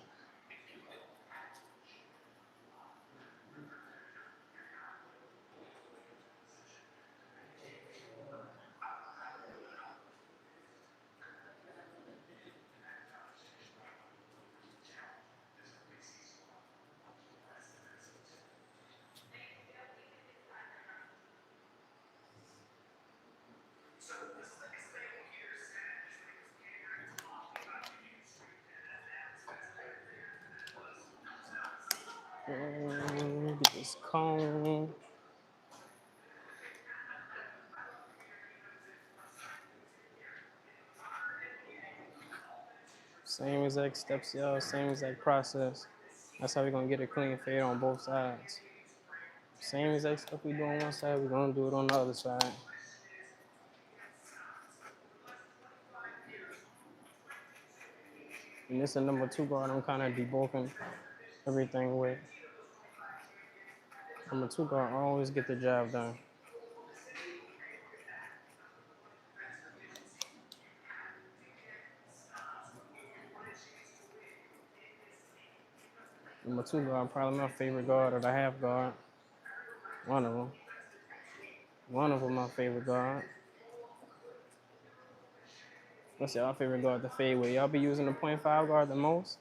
Get this comb. Same exact steps, y'all. Same exact process. That's how we're gonna get a clean fade on both sides. Same exact stuff we do on one side, we're gonna do it on the other side. And this is number 2 guard. I'm kind of debulking everything with. Number 2 guard always get the job done. Number 2 guard, probably my favorite guard or the half guard. One of them. One of them my favorite guard. What's y'all favorite guard to fade with? Y'all be using the .5 guard the most?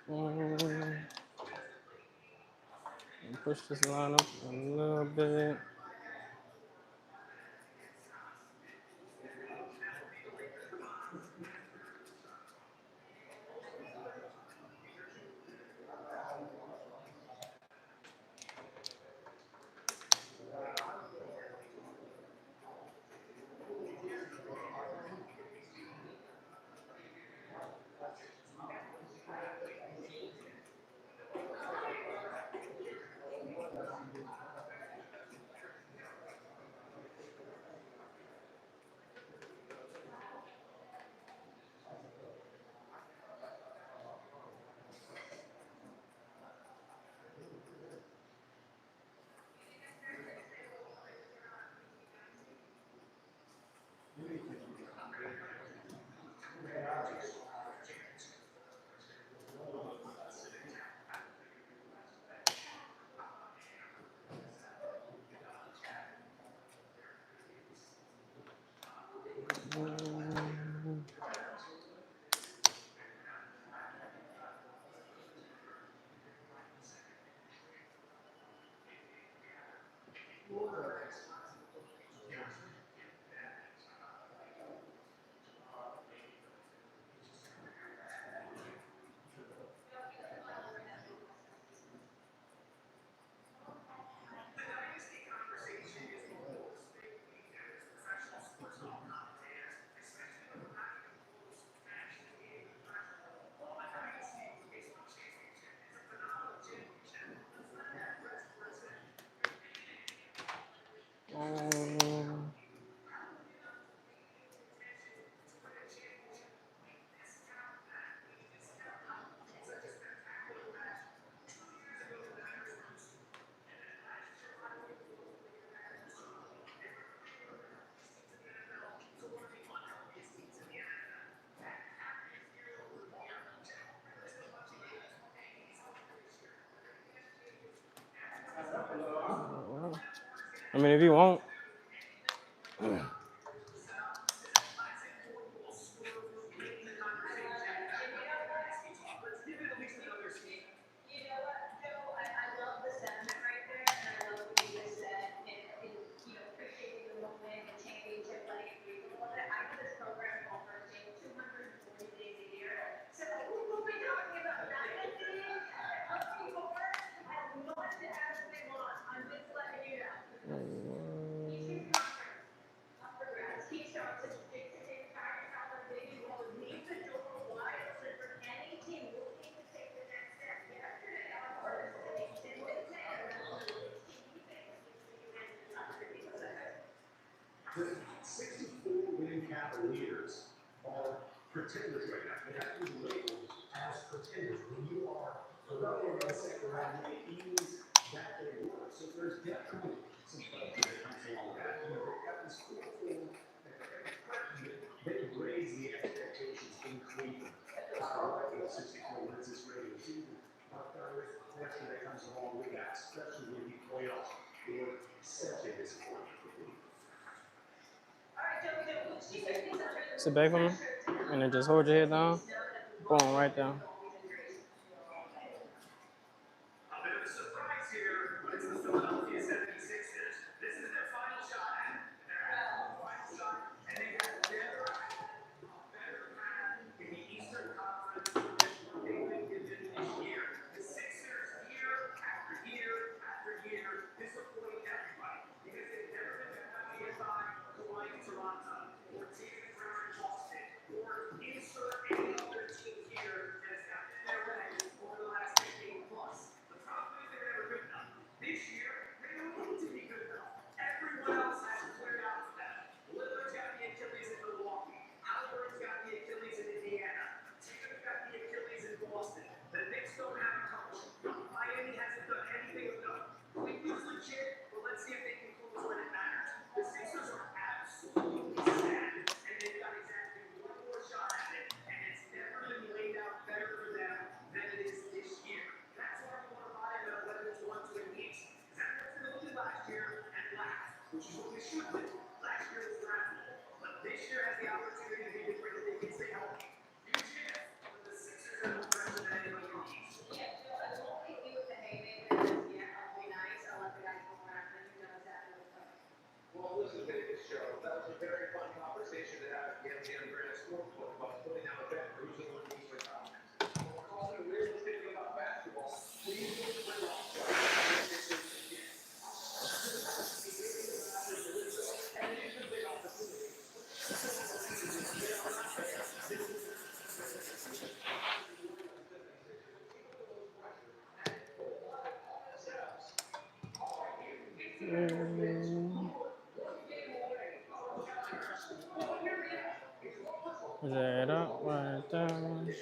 Mm, push this line up a little bit. I mean, if you want. The 64 winning Cavaliers are pretenders right now. They have to be labeled as pretenders. When you are early in the second round, it means that they work. So there's definitely some pressure that comes along with that. You know, they've got this cool thing that they raise the expectations in Cleveland. For the 64 wins this regular season. But there is pressure that comes along with that, especially when you playoffs. You're such a disappointment for Cleveland. Sit back from me, and then just hold your head down. Boom, right there. That up, right down.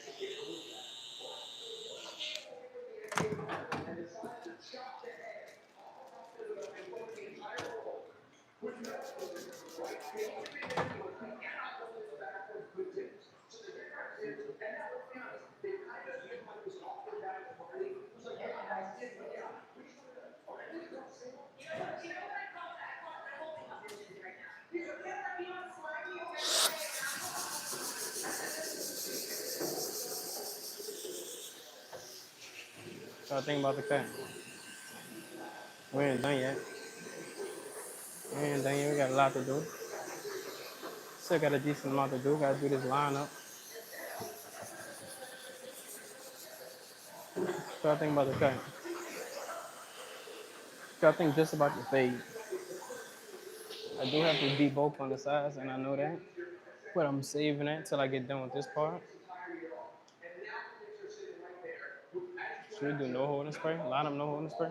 So I think about the cut. We ain't done yet. We ain't done yet. We got a lot to do. Still got a decent amount to do. Gotta do this lineup. So I think about the cut. So I think just about the fade. I do have to debulk on the sides, and I know that. But I'm saving it till I get done with this part. Should we do no holding spray? Line up no holding spray?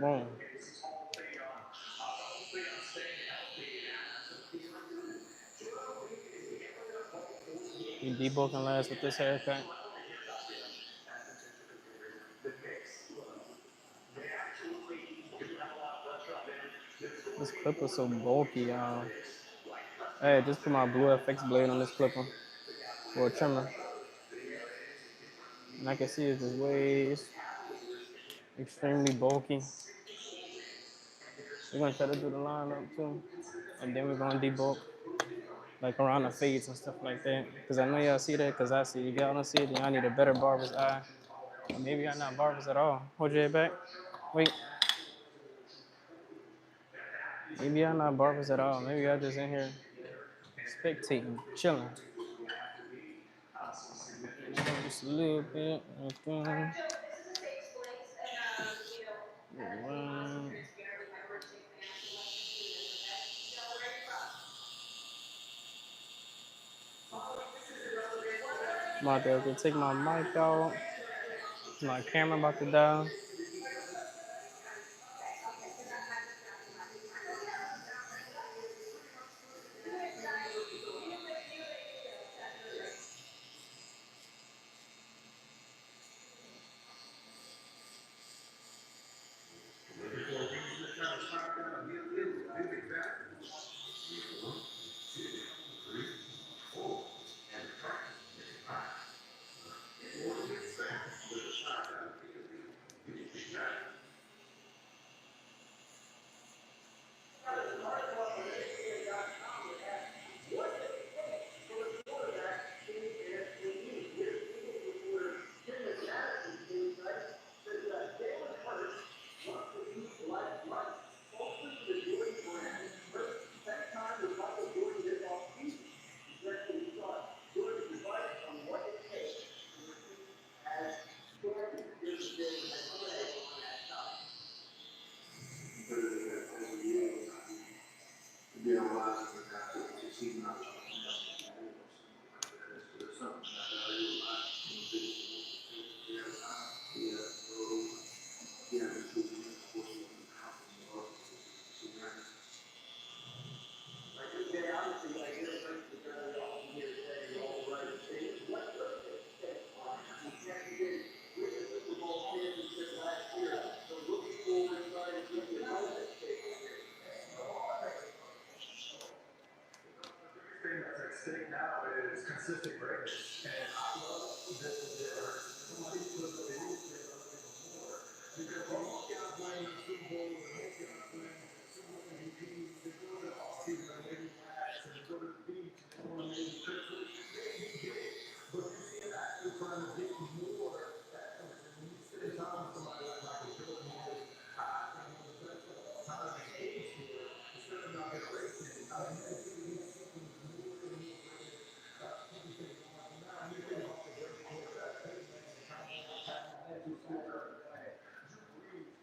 Boom. You debulking last with this haircut. This clipper's so bulky, y'all. Hey, just put my blue FX blade on this clipper or a trimmer. And I can see it's just it's extremely bulky. We're gonna try to do the lineup too. And then we're gonna debulk like around the fades and stuff like that. Cause I know y'all see that, cause I see it. If y'all don't see it, then y'all need a better barber's eye. Or maybe y'all not barbers at all. Hold your head back. Wait. Maybe y'all not barbers at all. Maybe y'all just in here spectating, chilling. Just a little bit. Okay. I'm about to take my mic out. My camera about to die. Thing that's at stake now is consistent greatness. And I love this. Somebody put the video more. Because we walk out playing the Super Bowl and walk out playing Super Bowl MVPs, they go to the offseason and maybe relax and go to the beach and they want to maybe trip to but you see them actually trying to get more. When you spend time with somebody like Michael Jordan, who is one of the best of all time in age here, instead of not racing, I mean, he's seeking more and more. Now you think about the great quarterback, Peyton Manning, Tom Brady, Drew Brees,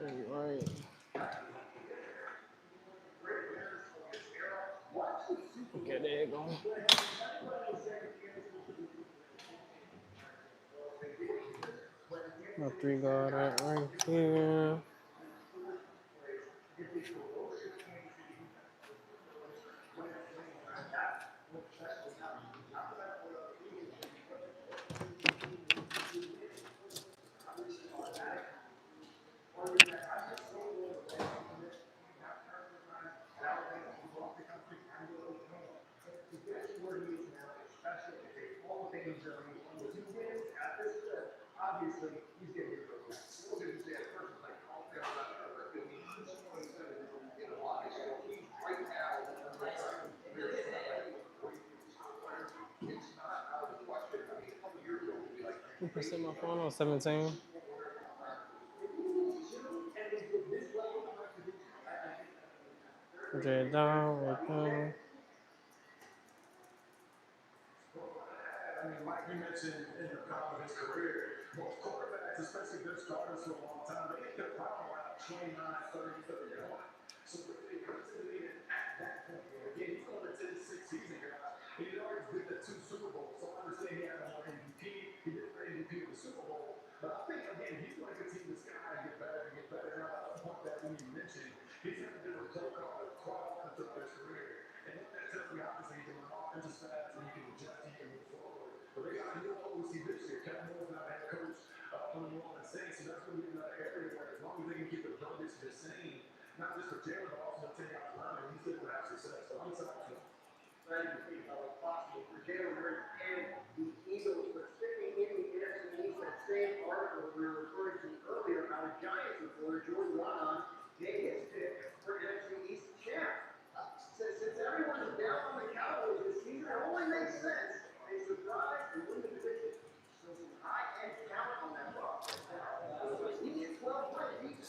Right. Okay, there you go. My 3 guard right here. What percent my phone on? 17. Okay, down, right down. I mean, like you mentioned in the top of his career, most quarterbacks, especially good starters for a long time, they get probably around 29, 30, 31. So really, considering at that point, again, he's only 10-6 season guy. He's already been to 2 Super Bowls. So I understand he had an MVP. He didn't win MVP of the Super Bowl. But I think, again, he's going to continue to sky and get better and get better. And I point that when you mentioned, he's going to do a play call quite often throughout his career. And that tells me obviously he can run offenses fast and he can adjust, he can move forward. But they got a new OC this year. Kevin Moore's not a head coach on the New Orleans Saints, so that's going to be another area where as long as they can keep the verbiage the same, not just for Jalen, but also for Taylor Line, he's going to have success. So I'm excited. Trying to think how it's possible for Jalen Hurts and the Eagles, but sticking in the NFC East, that same article we were referring to earlier, our Giants reporter, Jordan Ron, made his pick for NFC East champ. Since everyone is down on the Cowboys this season, it only makes sense. They surprise and win the division. So some high-end talent on that roster. We need 12 wins.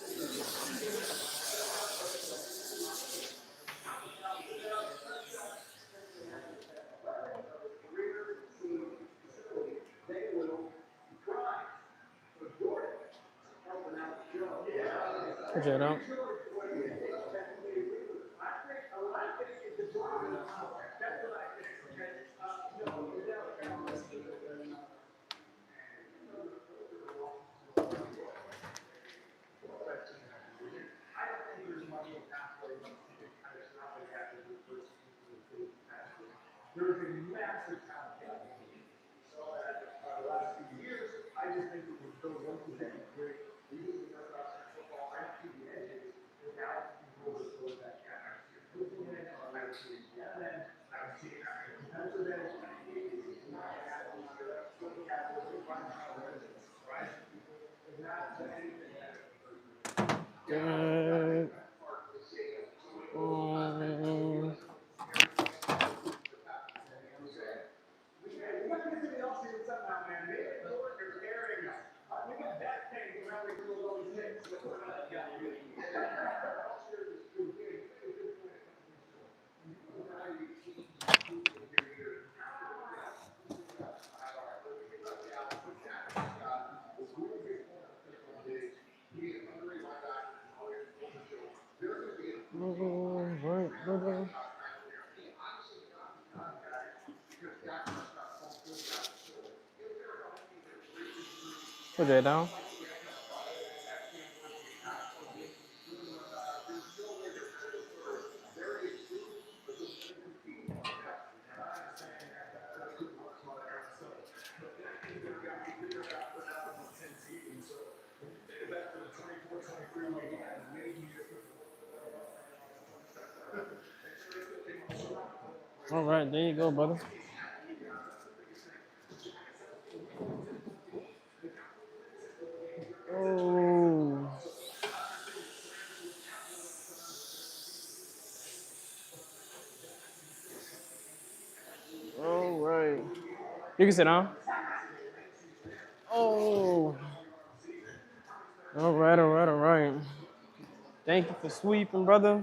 They will try. But Jordan helping out the show. Yeah. Check it out. There's a massive talent gap. So the last few years, I just think it was so one position great. We used to know about football right to the edges. And now people will close that gap. I would see that then. I would see it after the defensive edge. Good. Right, brother. Put that down. All right, there you go, brother. Oh. All right. You can sit down. Oh. All right, all right, all right. Thank you for sweeping, brother.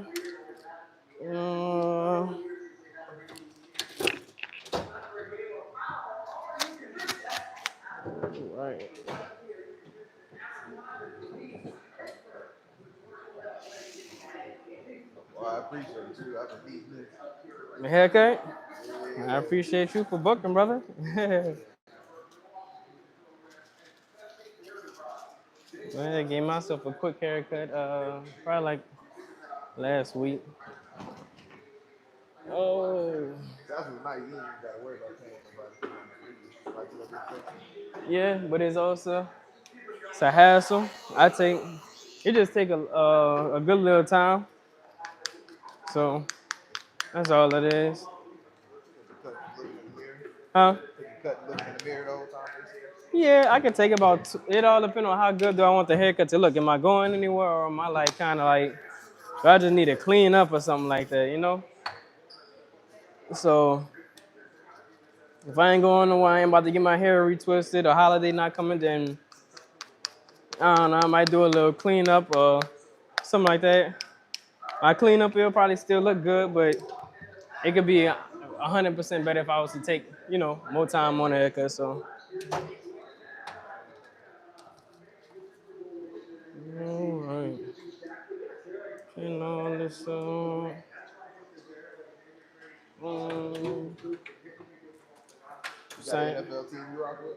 Right. appreciate you. I've been needing this. My haircut? Yeah. I appreciate you for booking, brother. Well, I gave myself a quick haircut, probably like last week. Oh, That's what's nice. You ain't even gotta worry about paying nobody for nothing. Like you know, yeah, but it's a hassle. It just take a good little time. So that's all it is. cut looking in the mirror. Huh? Cut looking in the mirror the whole time. Yeah, I can take about it all depends on how good do I want the haircut to look. Am I going anywhere or am I like kind of like, do I just need to clean up or something like that, you know? So if I ain't going nowhere, I ain't about to get my hair retwisted or holiday not coming, then I don't know, I might do a little cleanup or something like that. My cleanup, it'll probably still look good, but it could be 100% better if I was to take, you know, more time on the haircut, so. All right. And all this, You got an NFL team you rock with?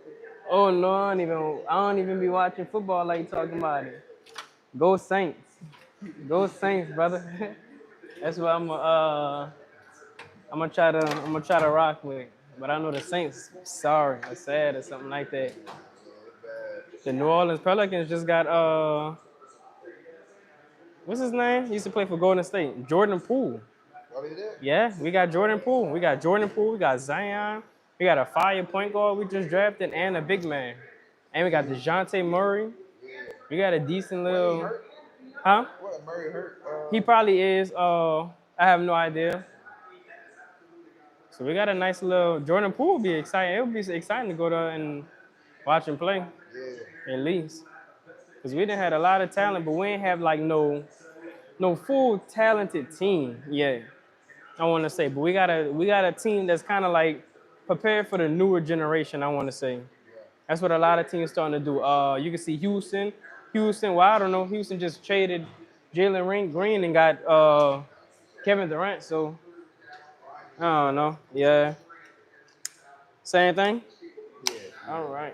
oh no, I don't even be watching football like you talking about it. Go Saints. Go Saints, brother. That's what I'm gonna try to rock with. But I know the Saints, sorry, or sad or something like that. The New Orleans Pelicans just got what's his name? He used to play for Golden State. Jordan Poole. Oh, they did? Yeah, we got Jordan Poole. We got Zion. We got a fire point guard we just drafted and a big man. And we got DeJounte Murray. We got a decent little huh? What, Murray hurt? He probably is. I have no idea. So we got a nice little Jordan Poole. Be exciting. It would be exciting to go there and watch him play. Yeah. At least, cause we done had a lot of talent, but we ain't have like no full talented team yet. I want to say, but we got a team that's kind of like prepared for the newer generation. I want to say. That's what a lot of teams starting to do. You can see Houston. Well, I don't know. Houston just traded Jalen Green and got Kevin Durant. So I don't know. Yeah. Same thing. Yeah. All right.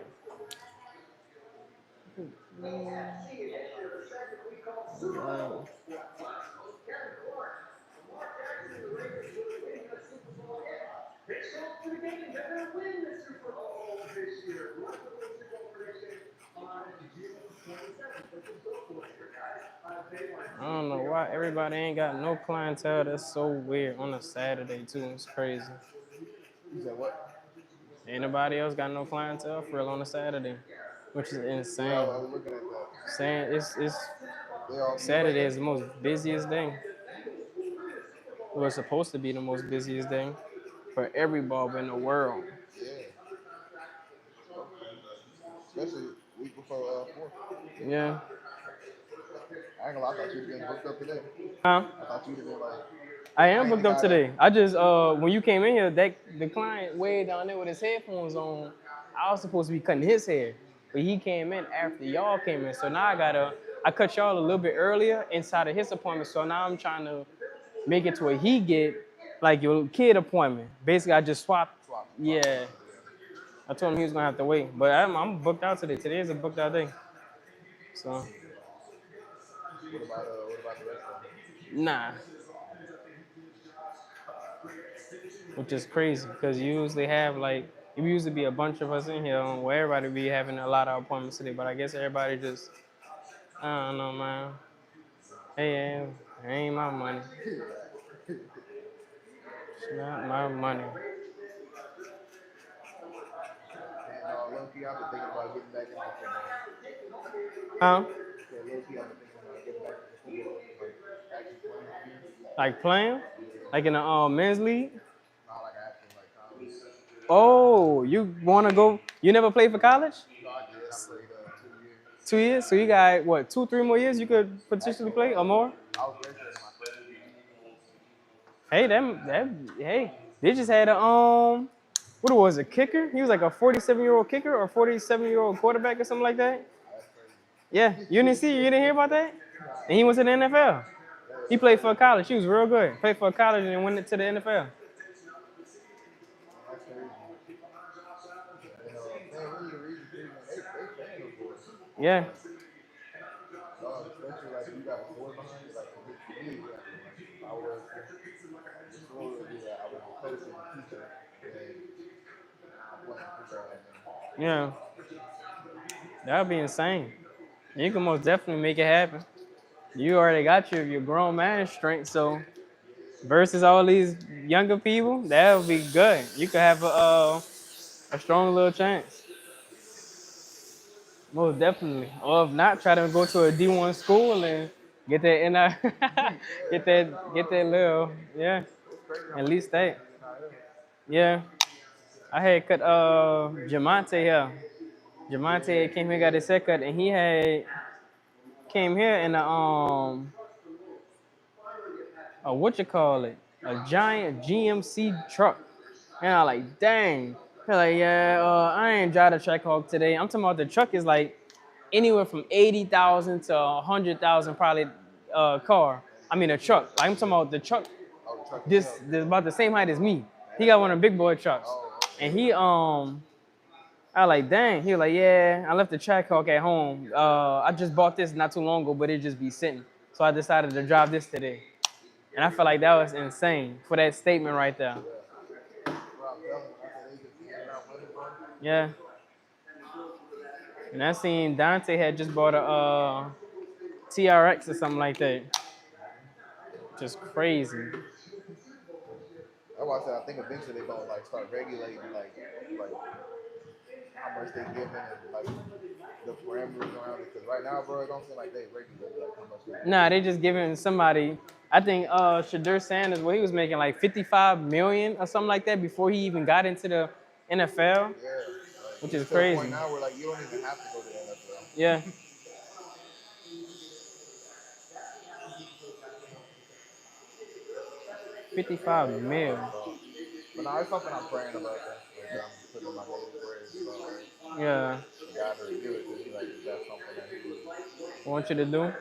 I don't know why everybody ain't got no clientele. That's so weird on a Saturday too. It's crazy. You said what? Ain't nobody else got no clientele for real on a Saturday, which is insane. Yeah, I was looking at that. Saying it's They all Saturday is the most busiest day. It was supposed to be the most busiest day for every barber in the world. Yeah. Especially week before 4th. Yeah. I ain't gonna lie, I thought you'd have been booked up today. Huh? I thought you'd have been like. I am booked up today. I just when you came in here, the client way down there with his headphones on, I was supposed to be cutting his hair, but he came in after y'all came in. So now I cut y'all a little bit earlier inside of his appointment. So now I'm trying to make it to where he get like your kid appointment. Basically, I just swapped. Yeah. I told him he was gonna have to wait, but I'm booked out today. Today is a booked out day. So. What about the rest of them? Nah. Which is crazy because you usually have like it usually be a bunch of us in here where everybody be having a lot of appointments today, but I guess everybody just I don't know, man. Hey, it ain't my money. It's not my money. And low-key, I've been thinking about getting back into football. Huh? Yeah, low-key, I've been thinking about getting back into football. Like, actually playing. Like playing? Like in a men's league? Not like actually like college. Oh, you wanna go? You never played for college? No, I did. I played 2 years. 2 years? So you got what, 2-3 more years you could potentially play or more? I was ready for my first year. Hey, they just had what was it, kicker? He was like a 47-year-old kicker or 47-year-old quarterback or something like that. That's crazy. Yeah, you didn't hear about that? And he went to the NFL. Yeah, He played for college. He was real good. Played for college and then went to the NFL. That's crazy. And, man, really the reason too, man, they paying them boys. Yeah. Especially like you got a boy behind you, like for me, like, I was before we do that, I was a coach and a teacher, and I'm playing football right now. Yeah. That would be insane. You can most definitely make it happen. You already got your grown man strength, so versus all these younger people, that would be good. You could have a strong little chance. Most definitely. Or if not, try to go to a D1 school and get that in get that little, yeah. At least that. Yeah. I had cut Jamonte here. Jamonte came here, got his haircut, and he had came here in a what you call it? A giant GMC truck. And I like, dang. They're like, yeah, I ain't drive the Trackhawk today. I'm talking about the truck is like anywhere from 80,000 to 100,000 probably car. I mean a truck. Like I'm talking about the truck. This about the same height as me. He got one of the big boy trucks, and he I like, dang. He was like, yeah, I left the Trackhawk at home. I just bought this not too long ago, but it just be sitting. So I decided to drive this today. And I felt like that was insane for that statement right there. Yeah. And I seen Dante had just bought a TRX or something like that. Just crazy. That's why I said I think eventually they're gonna like start regulating like how much they giving and like the parameters around it. Because right now, bro, it don't seem like they regulate like how much they. Nah, they just giving somebody. I think Shadur Sanders, he was making like 55 million or something like that before he even got into the NFL. Yeah, like, which is to crazy. the point now where like you don't even have to go to the NFL. Yeah. 55 mil. But now it's something I'm praying about that. Like, I'm putting my daily prayers about. Like, Yeah. God to reveal it to me. Like, if that's something that He want you to do? Yeah.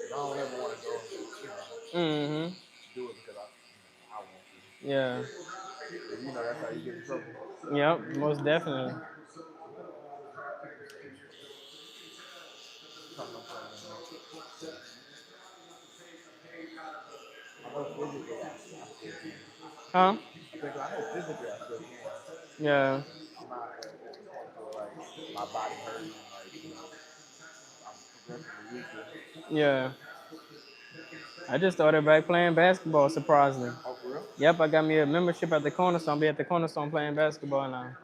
I don't ever want to go and do it because I want to. Yeah. But, you know, that's how you get in trouble. Yep, most definitely. Huh? Because I know physically I still can. Yeah. I'm not at the point where like my body hurting and like, you know, I'm progressively weaker. Yeah. I just started back playing basketball, surprisingly. Oh, for real? Yep, I got me a membership at the Cornerstone. I'll be at the Cornerstone playing basketball now.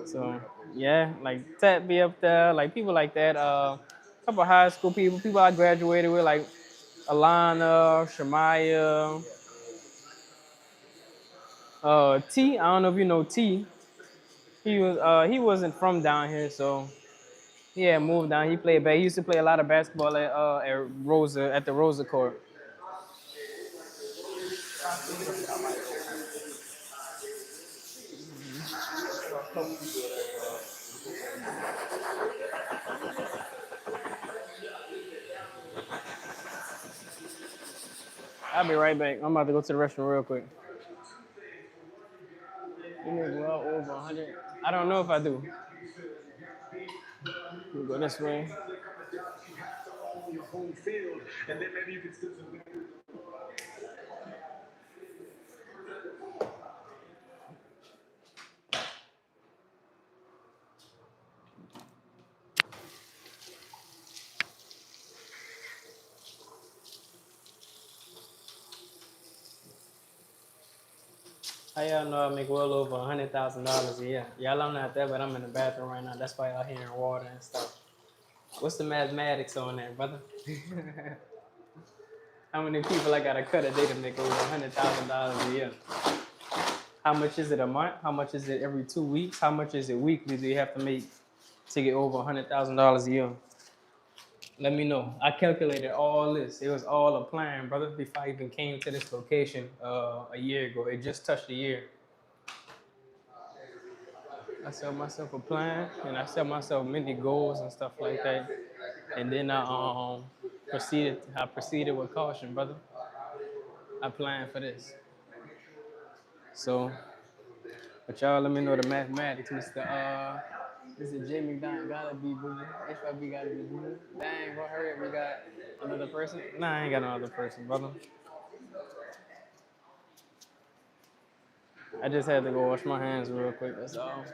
So, yeah, like Tat be up there, like people like that. A couple of high school people I graduated with, like Alana, Shamaya, T. I don't know if you know T. He wasn't from down here, so he had moved down. He played back. He used to play a lot of basketball at the Rosa Court. I'll be right back. I'm about to go to the restroom real quick. You make well over 100. I don't know if I do. We'll go this way. How y'all know I make well over $100,000 a year? Y'all, I'm not there, but I'm in the bathroom right now. That's why y'all hearing water and stuff. What's the mathematics on that, brother? How many people I gotta cut a day to make over $100,000 a year? How much is it a month? How much is it every 2 weeks? How much is it weekly do you have to make to get over $100,000 a year? Let me know. I calculated all this. It was all a plan, brother, before I even came to this location a year ago. It just touched a year. I set myself a plan, and I set myself many goals and stuff like that. And then I proceeded with caution, brother. I planned for this. So, but y'all let me know the mathematics, Mr. J McDonald gotta be boo boo. HYB gotta be boo boo. Dang, bro, hurry up, we got another person. Nah, I ain't got no other person, brother. I just had to go wash my hands real quick, that's all.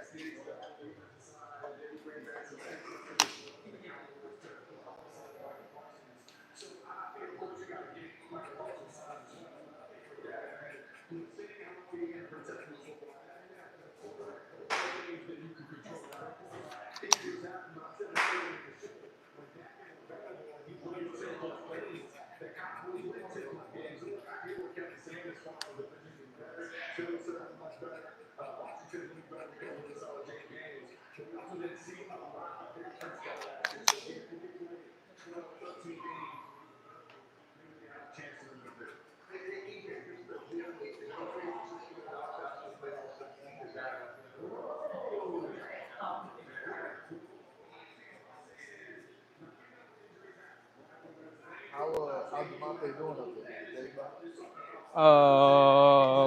How's Demonte doing up there? Did you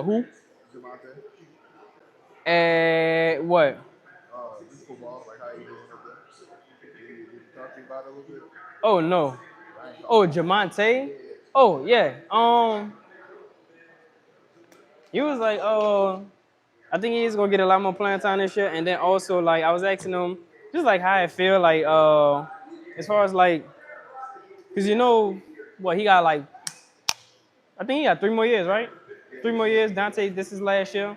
Who? Demonte? What? This football, like how you doing up there? Did you talk to me about it a little bit? Oh no. Oh, Jamonte? Oh yeah. He was like, I think he's gonna get a lot more playing time this year. And then also like I was asking him just like how I feel like as far as like, cause you know what he got like, I think he got 3 more years, right? 3 more years. Dante, this is last year.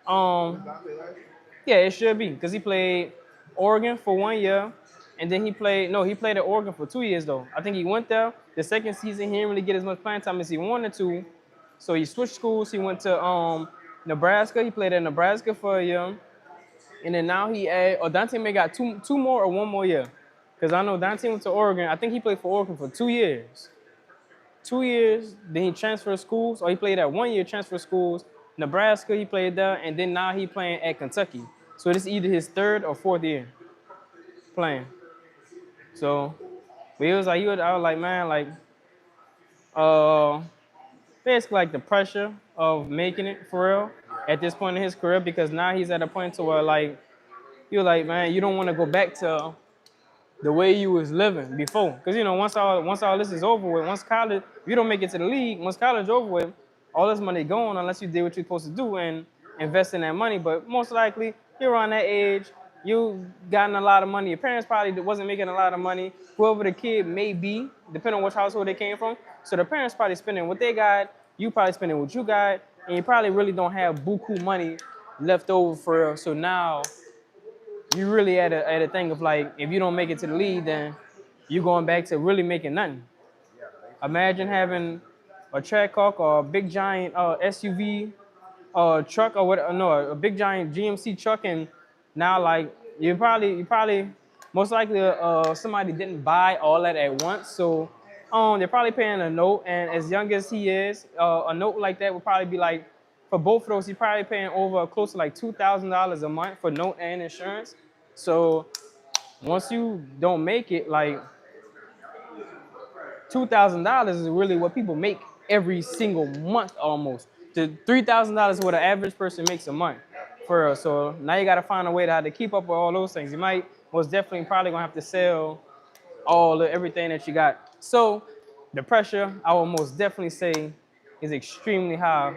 Yeah, it should be because he played Oregon for 1 year, and then he played at Oregon for 2 years though. I think he went there the second season. He didn't really get as much playing time as he wanted to, so he switched schools. He went to Nebraska. He played at Nebraska for a year, and then now Dante may got two more or 1 more year, because I know Dante went to Oregon. I think he played for Oregon for 2 years. 2 years, then he transferred schools, or he played at 1 year, transfer schools. Nebraska, he played there, and then now he playing at Kentucky. So this is either his third or fourth year playing. So, but it was like, I was like, man, like, uh, basically like the pressure of making it for real at this point in his career, because now he's at a point to where like, you're like, man, you don't want to go back to the way you was living before. Because, you know, once all this is over with, once college, if you don't make it to the league, once college is over with, all this money gone unless you did what you're supposed to do and invest in that money. But most likely, you're around that age, you gotten a lot of money. Your parents probably wasn't making a lot of money. Whoever the kid may be, depending on which household they came from. So the parents probably spending what they got, you probably spending what you got, and you probably really don't have buku money left over for real. So now you really at a thing of like, if you don't make it to the league, then you going back to really making nothing. Imagine having a track hawk or a big giant SUV truck or what? No, a big giant GMC truck, and now like you probably most likely somebody didn't buy all that at once, so they're probably paying a note. And as young as he is, a note like that would probably be like, for both of those, he's probably paying over close to like $2,000 a month for note and insurance. So once you don't make it, like $2,000 is really what people make every single month almost. The $3,000 is what an average person makes a month for real. So now you got to find a way to how to keep up with all those things. You might most definitely probably gonna have to sell everything that you got. So the pressure, I will most definitely say, is extremely high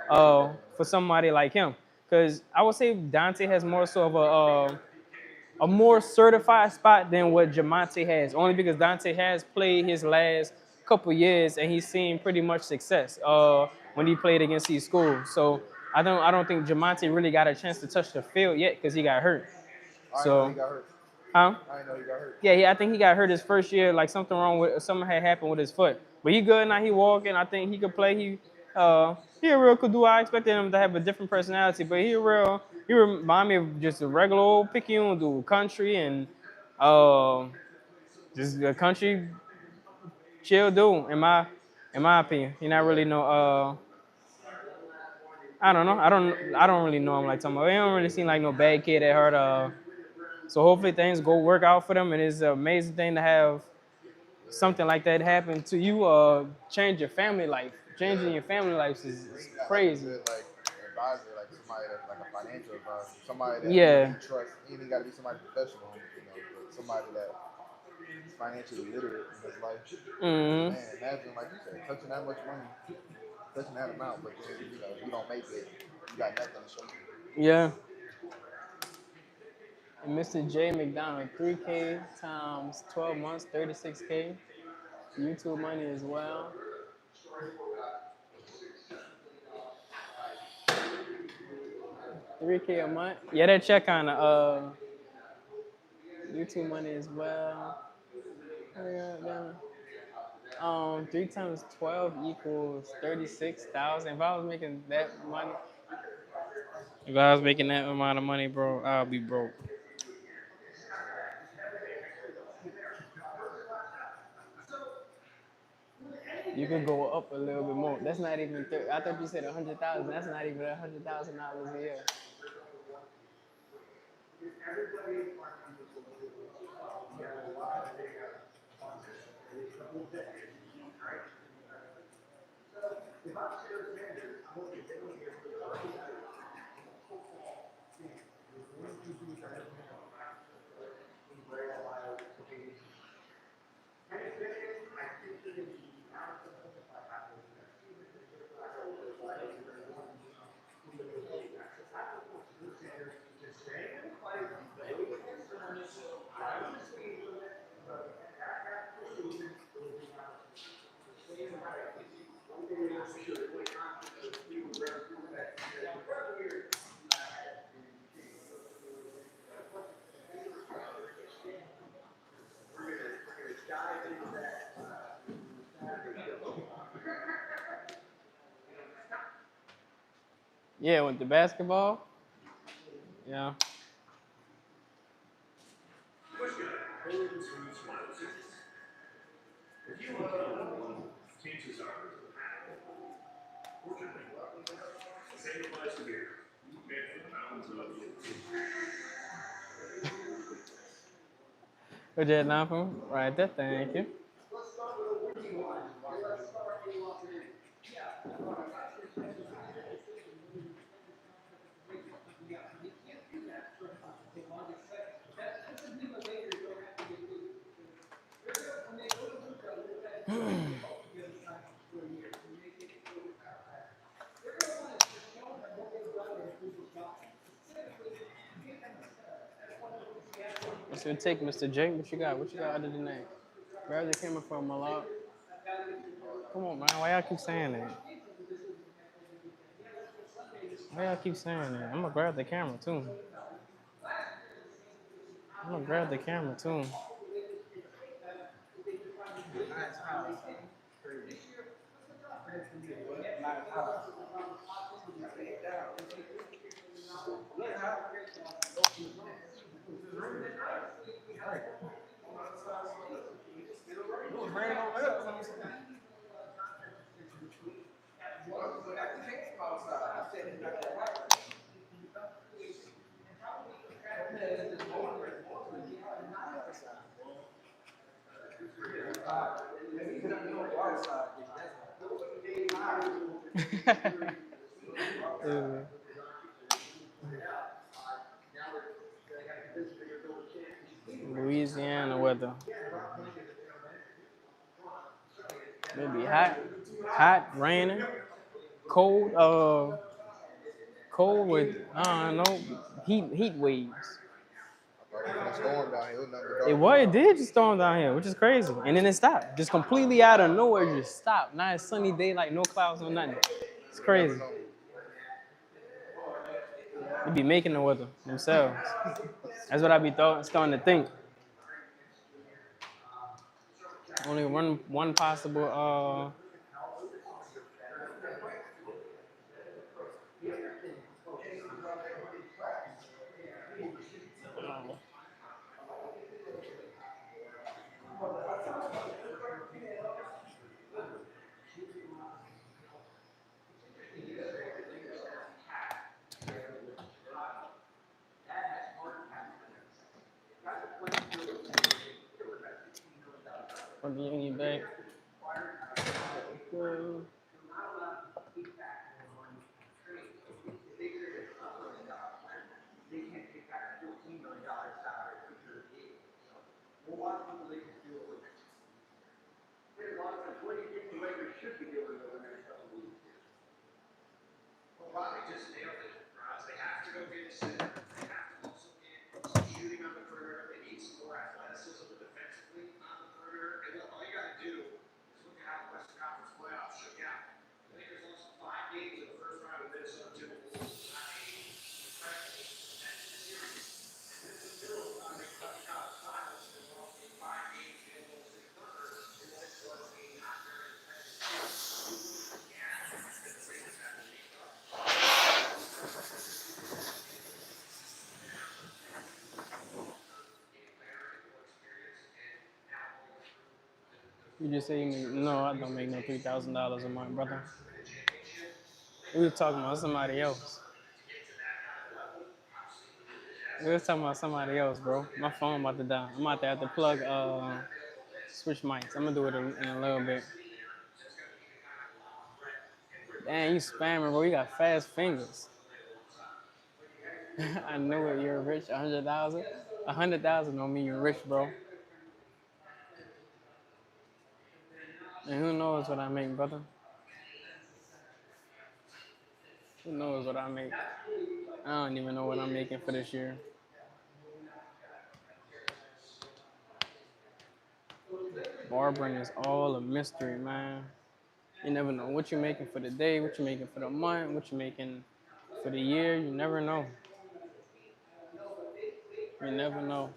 for somebody like him. Because I would say Dante has more so of a more certified spot than what Jamonte has, only because Dante has played his last couple years and he's seen pretty much success when he played against these schools. So I don't think Jamonte really got a chance to touch the field yet because he got hurt. So, he got hurt. huh? I didn't know he got hurt. Yeah, I think he got hurt his first year, like something had happened with his foot. But he good now, he walking. I think he could play. He a real Kudu. I expected him to have a different personality, but he remind me of just a regular old picayune dude, country and just a country chill dude. In my opinion, he not really no I don't know. I don't really know him like talking about. He don't really seem like no bad kid at heart. So hopefully things go work out for them, and it's an amazing thing to have something like that happen to you, change your family life. Changing your family life is Got crazy. like a good advisor, like somebody that's like a financial advisor, somebody that Yeah. you trust. You ain't got to be somebody professional, but somebody that is financially literate in his life. Mm-hmm. Man, imagine like you said, touching that much money, touching that amount, but then you don't make it. You got nothing to show for it. Yeah. And Mr. J McDonald, 3K times 12 months, 36K. YouTube money as well. 3K a month. Yeah, that check on YouTube money as well. 3 times 12 equals 36,000. If I was making that money, if I was making that amount of money, bro, I'll be broke. You could go up a little bit more. That's not even 30. I thought you said 100,000. That's not even $100,000 a year. Yeah, with the basketball. Yeah. Chances are, same applies to beer. Made from the mountains of Put that down for me. Right there, thank you. What's your take, Mr. J? What you got? What you got other than that? Grab the camera from Malak. Come on, man. Why y'all keep saying that? Why y'all keep saying that? I'm gonna grab the camera too. I'm gonna grab the camera too. Nice house. Crazy. Nice house. It was raining over there. Louisiana weather. Maybe hot, raining, cold, cold with I don't know, heat waves. The storm down here, it was nothing but It dark. was. It did just storm down here, which is crazy. And then it stopped. Just completely out of nowhere, it just stopped. Now it's sunny day, like no clouds, no nothing. It's crazy. They be making the weather themselves. That's what I be starting to think. Only one possible For the Union Bank. Well, you just say no, I don't make no $3,000 a month, brother. We were talking about somebody else. We was talking about somebody else, bro. My phone about to die. I'm about to have to plug switch mics. I'm gonna do it in a little bit. Dang, you spamming, bro. You got fast fingers. I knew it. You're rich. 100,000. 100,000 don't mean you're rich, bro. And who knows what I make, brother? Who knows what I make? I don't even know what I'm making for this year. Barbering is all a mystery, man. You never know what you're making for the day, what you're making for the month, what you're making for the year. You never know. You never know.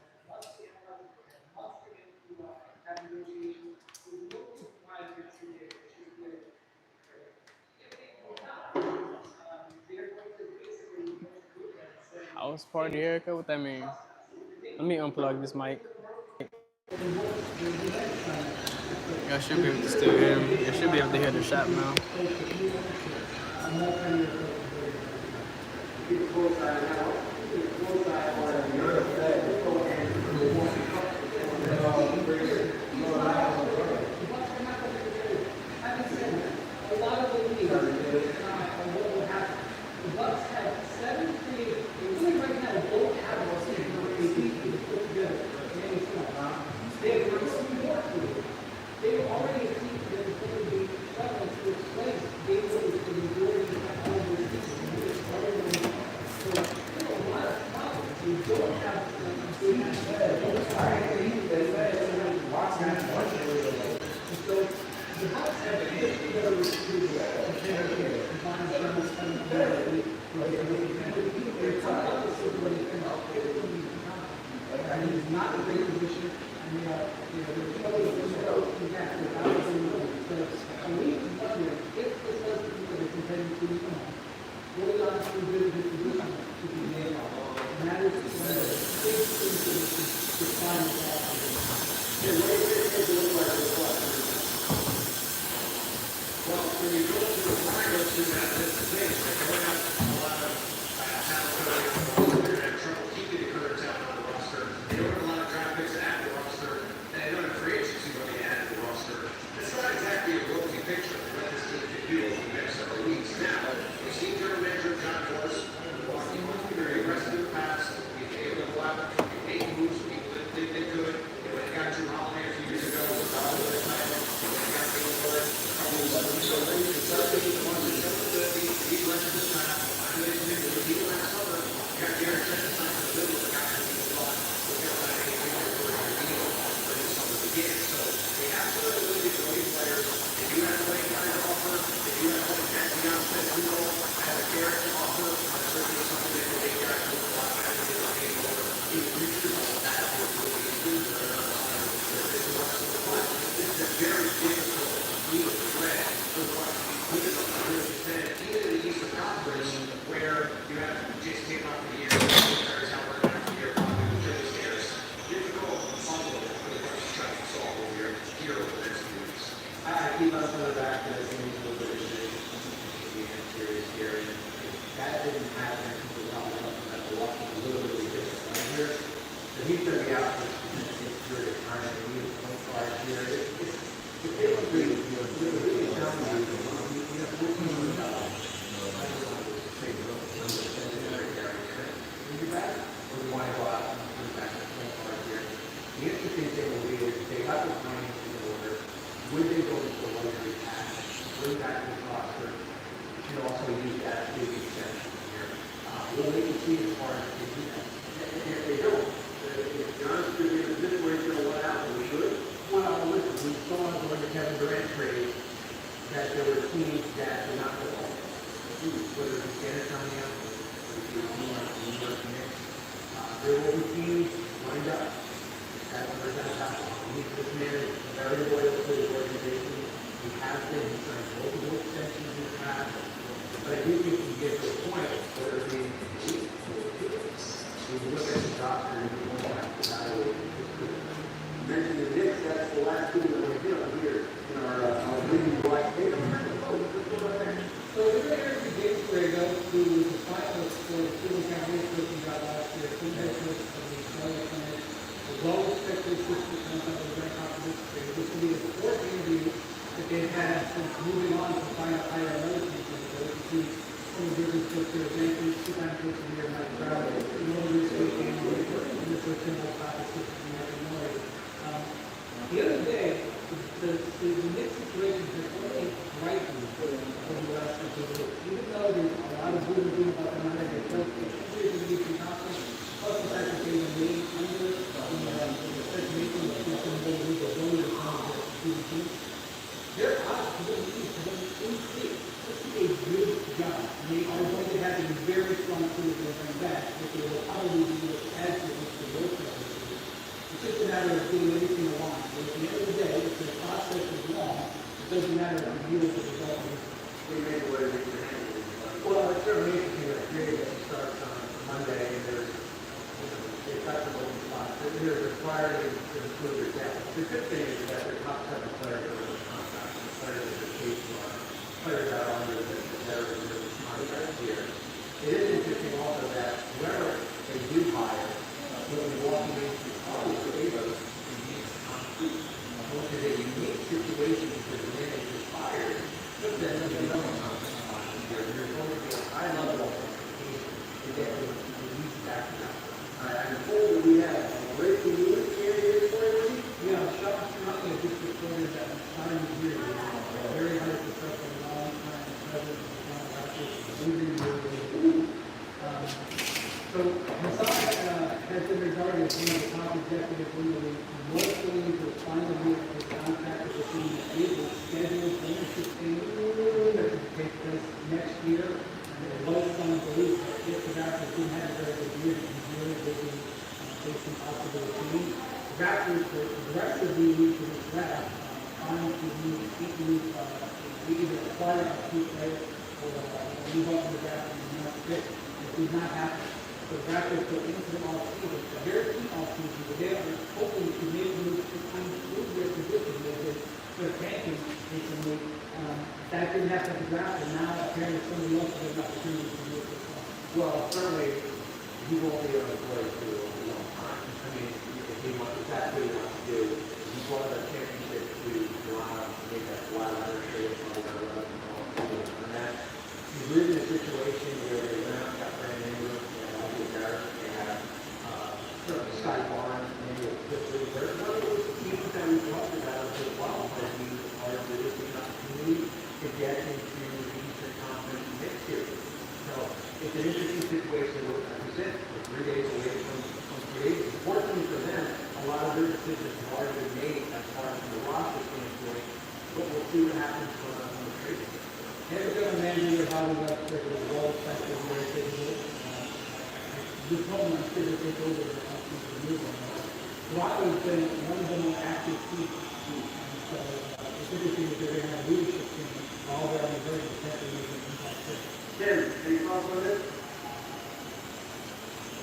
House party haircut? What that mean? Let me unplug this mic. Y'all should be able to still hear me. Y'all should be able to hear the shop now. He's going to be out for a period of time, and he was 25 years. The interesting thing will be is they got the financing in order, would they go into the luxury tax, bring back the roster, and also use that as a big extension here. We'll wait and see as far as they do that. And if they don't, if John's going to be in a situation of what happened, we should. Well, listen, we saw during the Kevin Durant trade that there were teams that did not go home. Whether it's San Antonio, whether it's a team like the New York Knicks, there will be teams lined up. That's what we're going to happen. This man is very loyal to the organization. He has been. He's signed multiple extensions in the past. But I do think we get to a point where we look at the doctor and we won't have to evaluate it. You mentioned the Knicks. That's the last thing that we're doing here in our leading black data. So the Bears begins where they go to the finals for the Cleveland Cavaliers, which we got last year. Two measures of the Charlotte Hornets. The well-respected assistant comes out of the Red Conference. This will be the fourth interview that they've had since moving on to find out higher another team. So you see some of the business coach here, Jenkins, two-time coach of the year, Mike Brown, you know, this week, and this was simple topic, the other day, the Knicks situation has only brightened for the last couple of weeks. Even though there's a lot of doom about the matter, they're both extremely to be confident. Plus the fact that they remain under the speculation of some more legal donors on the team. Their odds to win the East have increased. This is a good job. They are going to have a very strong team to bring back, but they will probably be able to add to the work of the team. It's just a matter of doing everything along. At the end of the day, if the process is long, it doesn't matter if you deal with the result of it. Well, it's certainly interesting that period that starts on Monday, and there's, they've got some open spots. They're required to improve their depth. The good thing is that their top 7 players are under contract. The players that are paid for players that are under the contract here. It is interesting also that whoever they do hire, will be walking into probably the Avos and needs concrete. Which is a unique situation because the man is just fired. But then there's no contract here. There's going to be a high level of communication to get the league back now. I'm told that we have a breaking news here for you. Yeah, Sean Stroutman just reported that Simon here is very high professional, long-time president of the Barbershop, losing the so Hassan has been regarded as one of the top executives in the league, most willing to finally his contract with the team. It is scheduled ownership change to take place next year. And there was some belief that if the Raptors didn't have a very good year, he's really busy facing possible change. Raptors, the rest of the league to this draft, trying to either acquire a key player or move up in the draft in the next pick. It did not happen. So the Raptors go into the offseason, a very key offseason, but they are hoping to make moves to improve their position. They're tanking recently. That didn't happen at the draft, and now apparently somebody else has an opportunity to do it this fall. Well, certainly, he won't be able to play for a long time. I mean, if he wants, if that's what he wants to do, he won the championship to Toronto, to make that flat ladder trade, and that, he's lived in a situation where they went out and got Brandon Ingram, and they have Scotty Barnes, and maybe a quickly. There's one of those teams that we talked about as well, that we are losing an opportunity to get into the Eastern Conference next year. So it's an interesting situation to present. We're 3 days away from free agency. Fortunately for them, a lot of their decisions have already been made as far as the roster standpoint, but we'll see what happens on the trade. Never going to manager how we got to the wall effective very capable. This moment, I'm sure that they go over the offseason move on that. Toronto's been one of the more active teams. And so it's interesting that they're going to have a leadership team all there on the verge of tapping into the impact. Ken, any thoughts on this?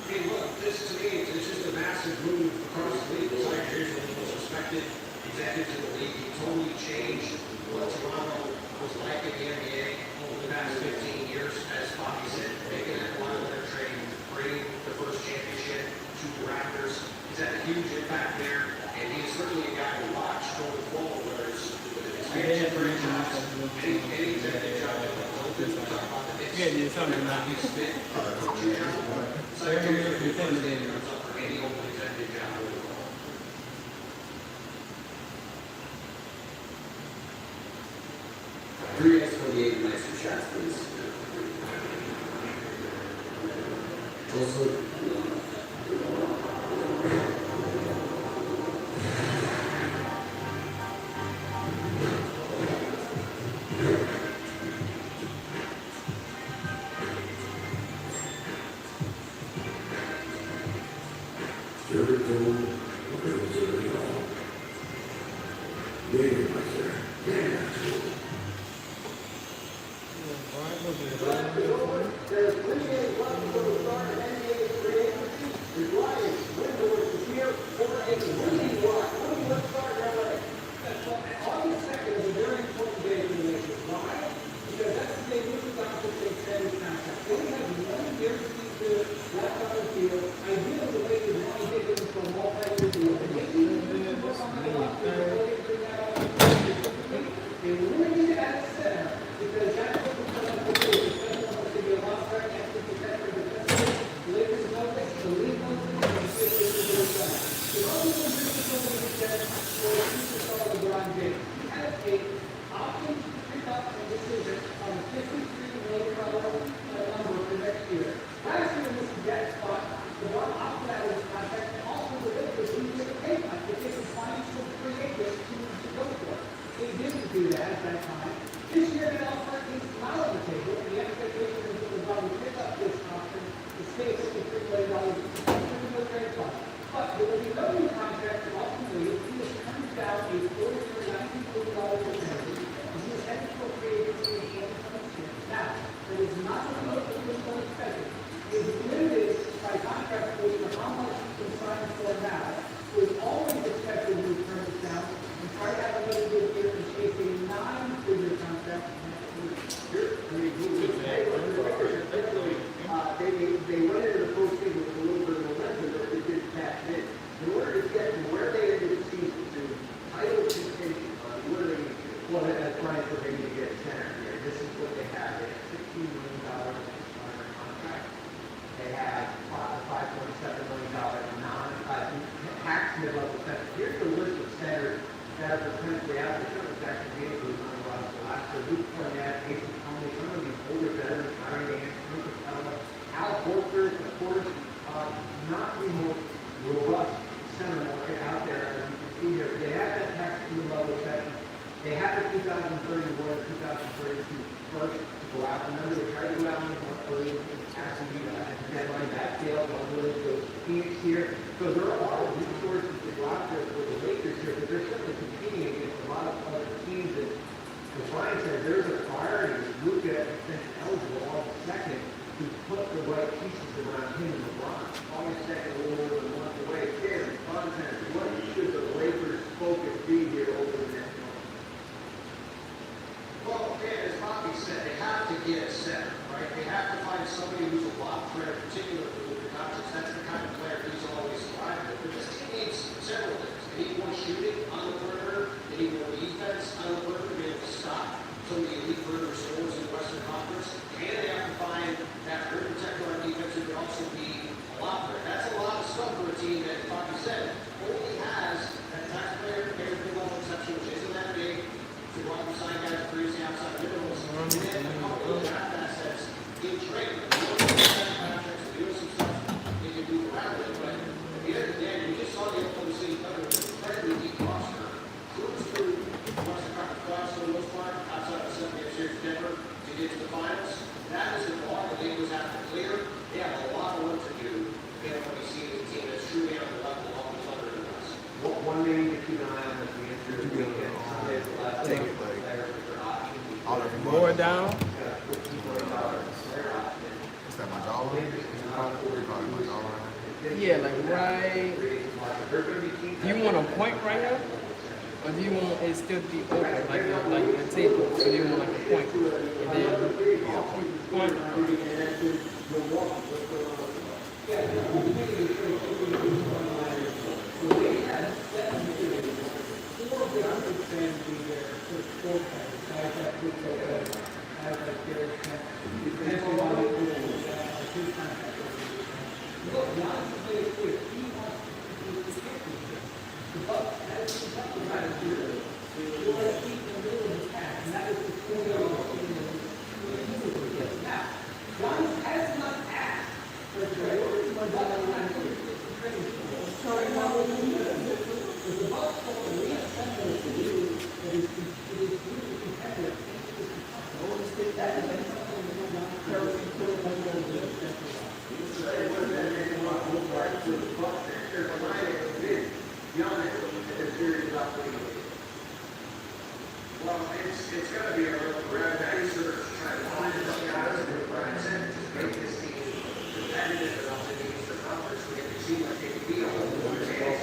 I mean, look, this to me, it's just a massive move across the league. It's like here's one of the most respected executives in the league. He totally changed what Toronto was like in the NBA over the past 15 years, as Bobby said, making that one winner trade, bringing the first championship to the Raptors. He's had a huge impact there, and he's certainly a guy to watch going forward, whether it's the I did have to make myself look good. Yeah, did something like this. So they're going to be intimidated. 3x48 nice shots, please. Also, Lower down. Is that my jawline? My jawline? Yeah, like right. Do you want a point right here? Or do you want it still to be open, like a table? So you want like a point. And then point. sport guys, guys that football guys, guys that Gary Kemp, potentially one of the coaches, two contractors. Look, Giannis is very clear. He wants to be protected. The Bucks, as the Bucks try to do, they want to keep the middle of the pack, and that is the formula of the team. Now, Giannis has not asked for trade, but that's not trade. Sorry, no, if the Bucks want to reassemble the team that is really competitive, I want to stick that and then something that will not carry into the Well, it's going to be a real grab bag search to try to find those guys who are Brian said to make this team competitive enough in the Eastern Conference to get the team like they can be on the chance.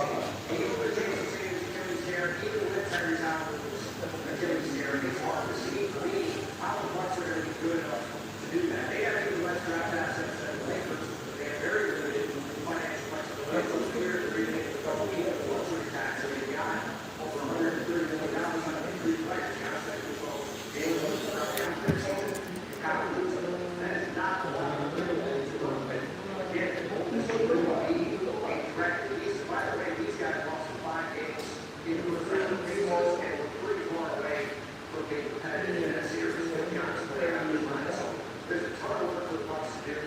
Even with Jason Tatum's Achilles tear, even with Tyrese Halliburton's Achilles tear, it's hard to see for me how the Bucks are going to be good enough to do that. They have even less draft assets than the Lakers. They have very limited financial flexibility. It's clear that they're going to get the double team of luxury tax that they've got over $130 million on an increased price. That is not the one again, this will be a direct release. By the way, these guys lost 5 games into a round baseball and were pretty far away from being competitive in that series with Giannis playing on the line. So there's a ton of work for the Bucks to do.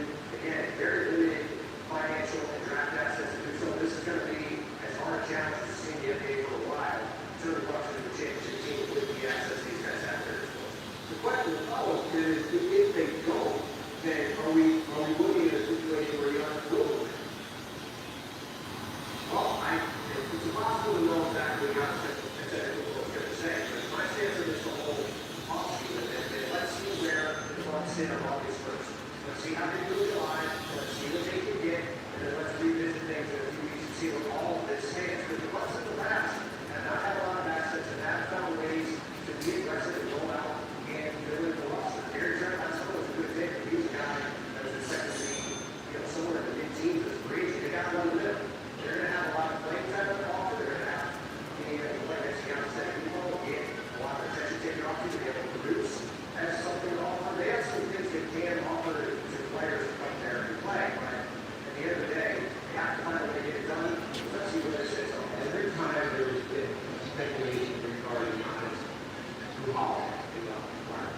Again, very limited financial and draft assets to do so. This is going to be as hard a challenge as we've seen the NBA for a while. So the Bucks are going to championship team with the assets these guys have there. The question that follows is, if they don't, then are we looking at a situation where Giannis will win? Well, it's impossible to know exactly what Giannis is going to say, but my stance on this whole offseason is that let's see where the Bucks sit on August 1st. Let's see how they do in July, let's see what they can get, and then let's revisit things in a few weeks and see what all of this stands. Because the Bucks in the past have not had a lot of assets and have found ways to be aggressive and roll out and build the roster. Gary Trent last summer was a good example. He was a guy that was expected to be, somewhere in the mid-teens as crazy. They got one of them. They're going to have a lot of playing time on the offer. They're going to have, like I said, people get a lot of attention taken off you to be able to produce. That's something to offer. They have some things they can offer to players to come there and play. But at the end of the day, they have to find a way to get it done. Let's see where this sits on. Every time there's been speculation regarding Giannis, who Hall is on the fire.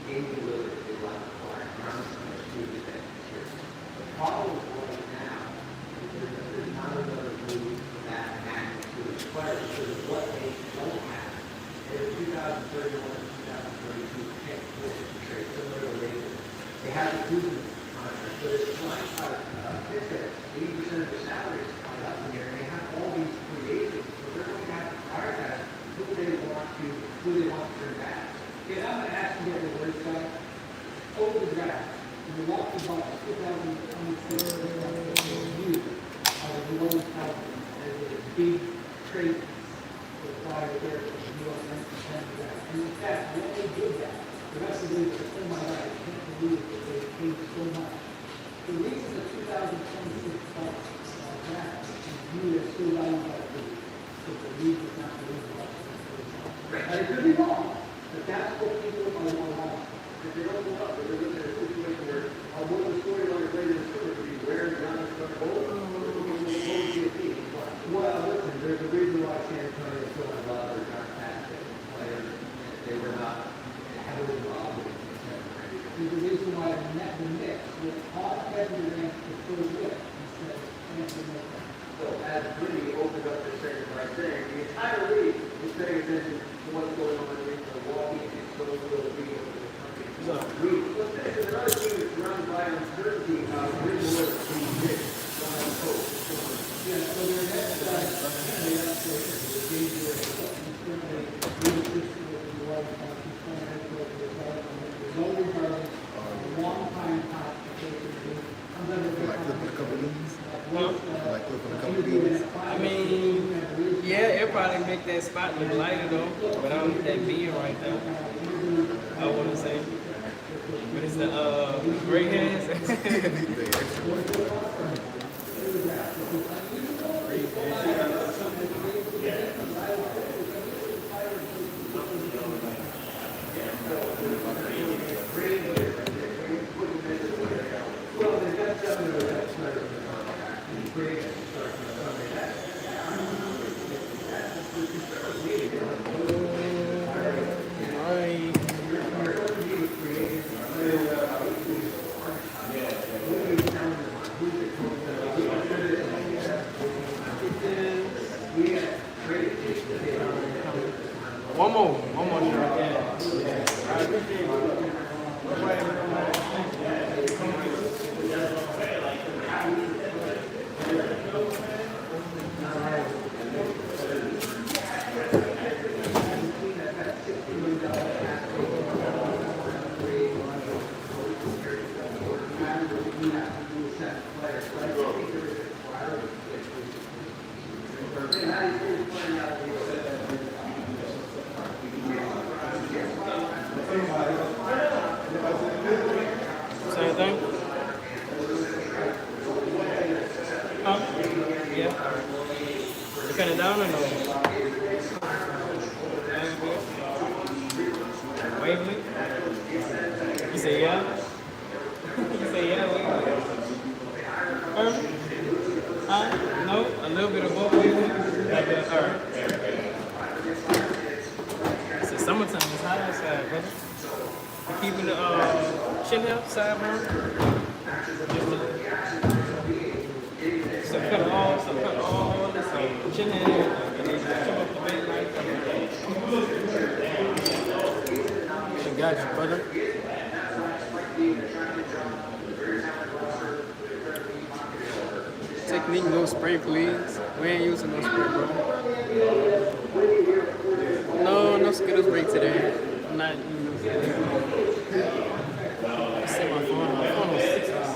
Amy Lillard is on the fire. Giannis is doing the thing here. The problem right now is there's not another move that magnitude of players because of what they don't have. In 2031 and 2032, can't afford to trade similar to Lakers. They have the Kuzma contract, but it's like 80% of the salaries coming up in here, and they have all these free agents, so they're going to have to prioritize who they want to bring back. Yeah, I'm going to ask you the words guy. Over the draft, in the Milwaukee Bucks 2024 review of the New Orleans Pelicans as a big trade for the prior year for the New York 1910 draft. And in fact, when they did that, the rest of the league said, oh my God, I can't believe that they paid so much. The reason the 2026 Bucks draft is viewed as so valuable by the league, because the league is not the league. And it could be wrong, but that's what people are more about. If they don't go up, they're looking at a situation where one of the storylines later in the summer could be where Giannis going to go, or going to be a team. Well, listen, there's a reason why San Antonio still has a lot of their fantastic players. They were not heavily involved in the There's a reason why the Knicks with all Kevin Durant to fill with instead of Anthony Davis. So as Brady opened up this segment by saying, the entire league is paying attention to what's going on in Milwaukee and so will be over the country. So there's another team that's surrounded by uncertainty about which was being hit by the coach. Yeah, so their next candidate up there is January 2nd. He's currently really assistant with the White House. He's playing head coach with the White House. There's no regardless of a long-time top association. Comes under the I mean, yeah, it probably make that spot look lighter though, but I don't need that beard right there. I want to say, but it's the gray hairs. One more shot. Yeah. I appreciate it. Same thing? Huh? Yeah. You cut it down or no? Wavelength? You say yeah? You say yeah, wavelength? No? A little bit of both wavelength? Like the It's the summertime, it's hot outside, brother. You keeping the chin hair sideburn? So cut all this chin hair and then trim up the bait like that. She got you, brother. Technique, no spray, please. We ain't using no spray, bro. No Skittles break today. I'm not using no Skittles. I set my phone on 6%.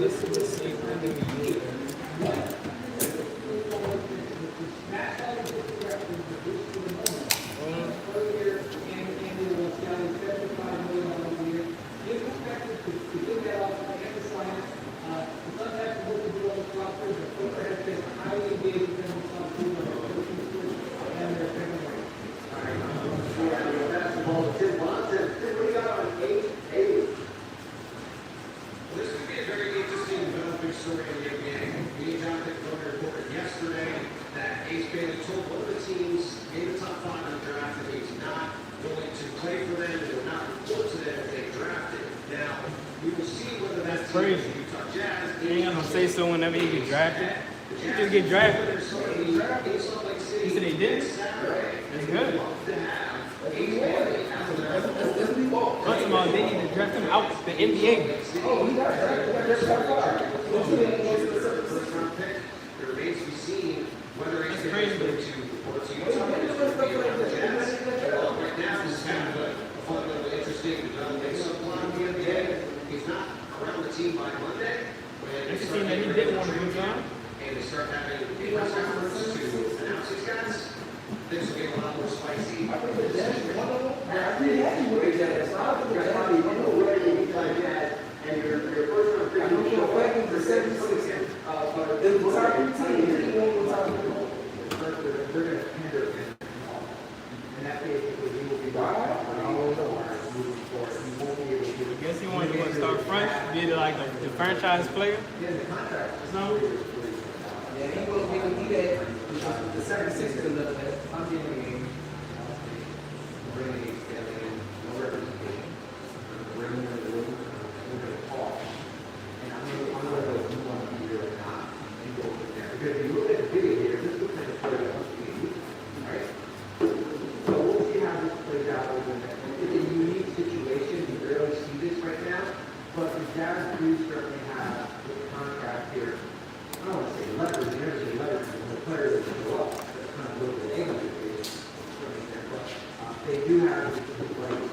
Let's see. Crazy. You ain't gonna say so whenever you get drafted. You just get drafted. You said they did? That's good. First of all, they need to draft him out the NBA. That's crazy. Around the team by Monday, It's a team that he didn't want to move on. and they start having press conferences to announce these guys, things will get a lot more spicy. I guess he wanted to start fresh, be like the franchise player. So, Yeah, he will be that the 76ers a little bit. I'm getting a game. Bringing it together and no representation. Bringing it a little talk. And I'm going to know if you want to be here or not. And go from there. Because if you look at the video here, this is the kind of player that wants to be. Right? So we'll see how this plays out over the next. It's a unique situation. You barely see this right now. But the Jazz do certainly have the contract here. I don't want to say leverage, you never say leverage when the players that show up. That's kind of what the name of it is. But they do have the right to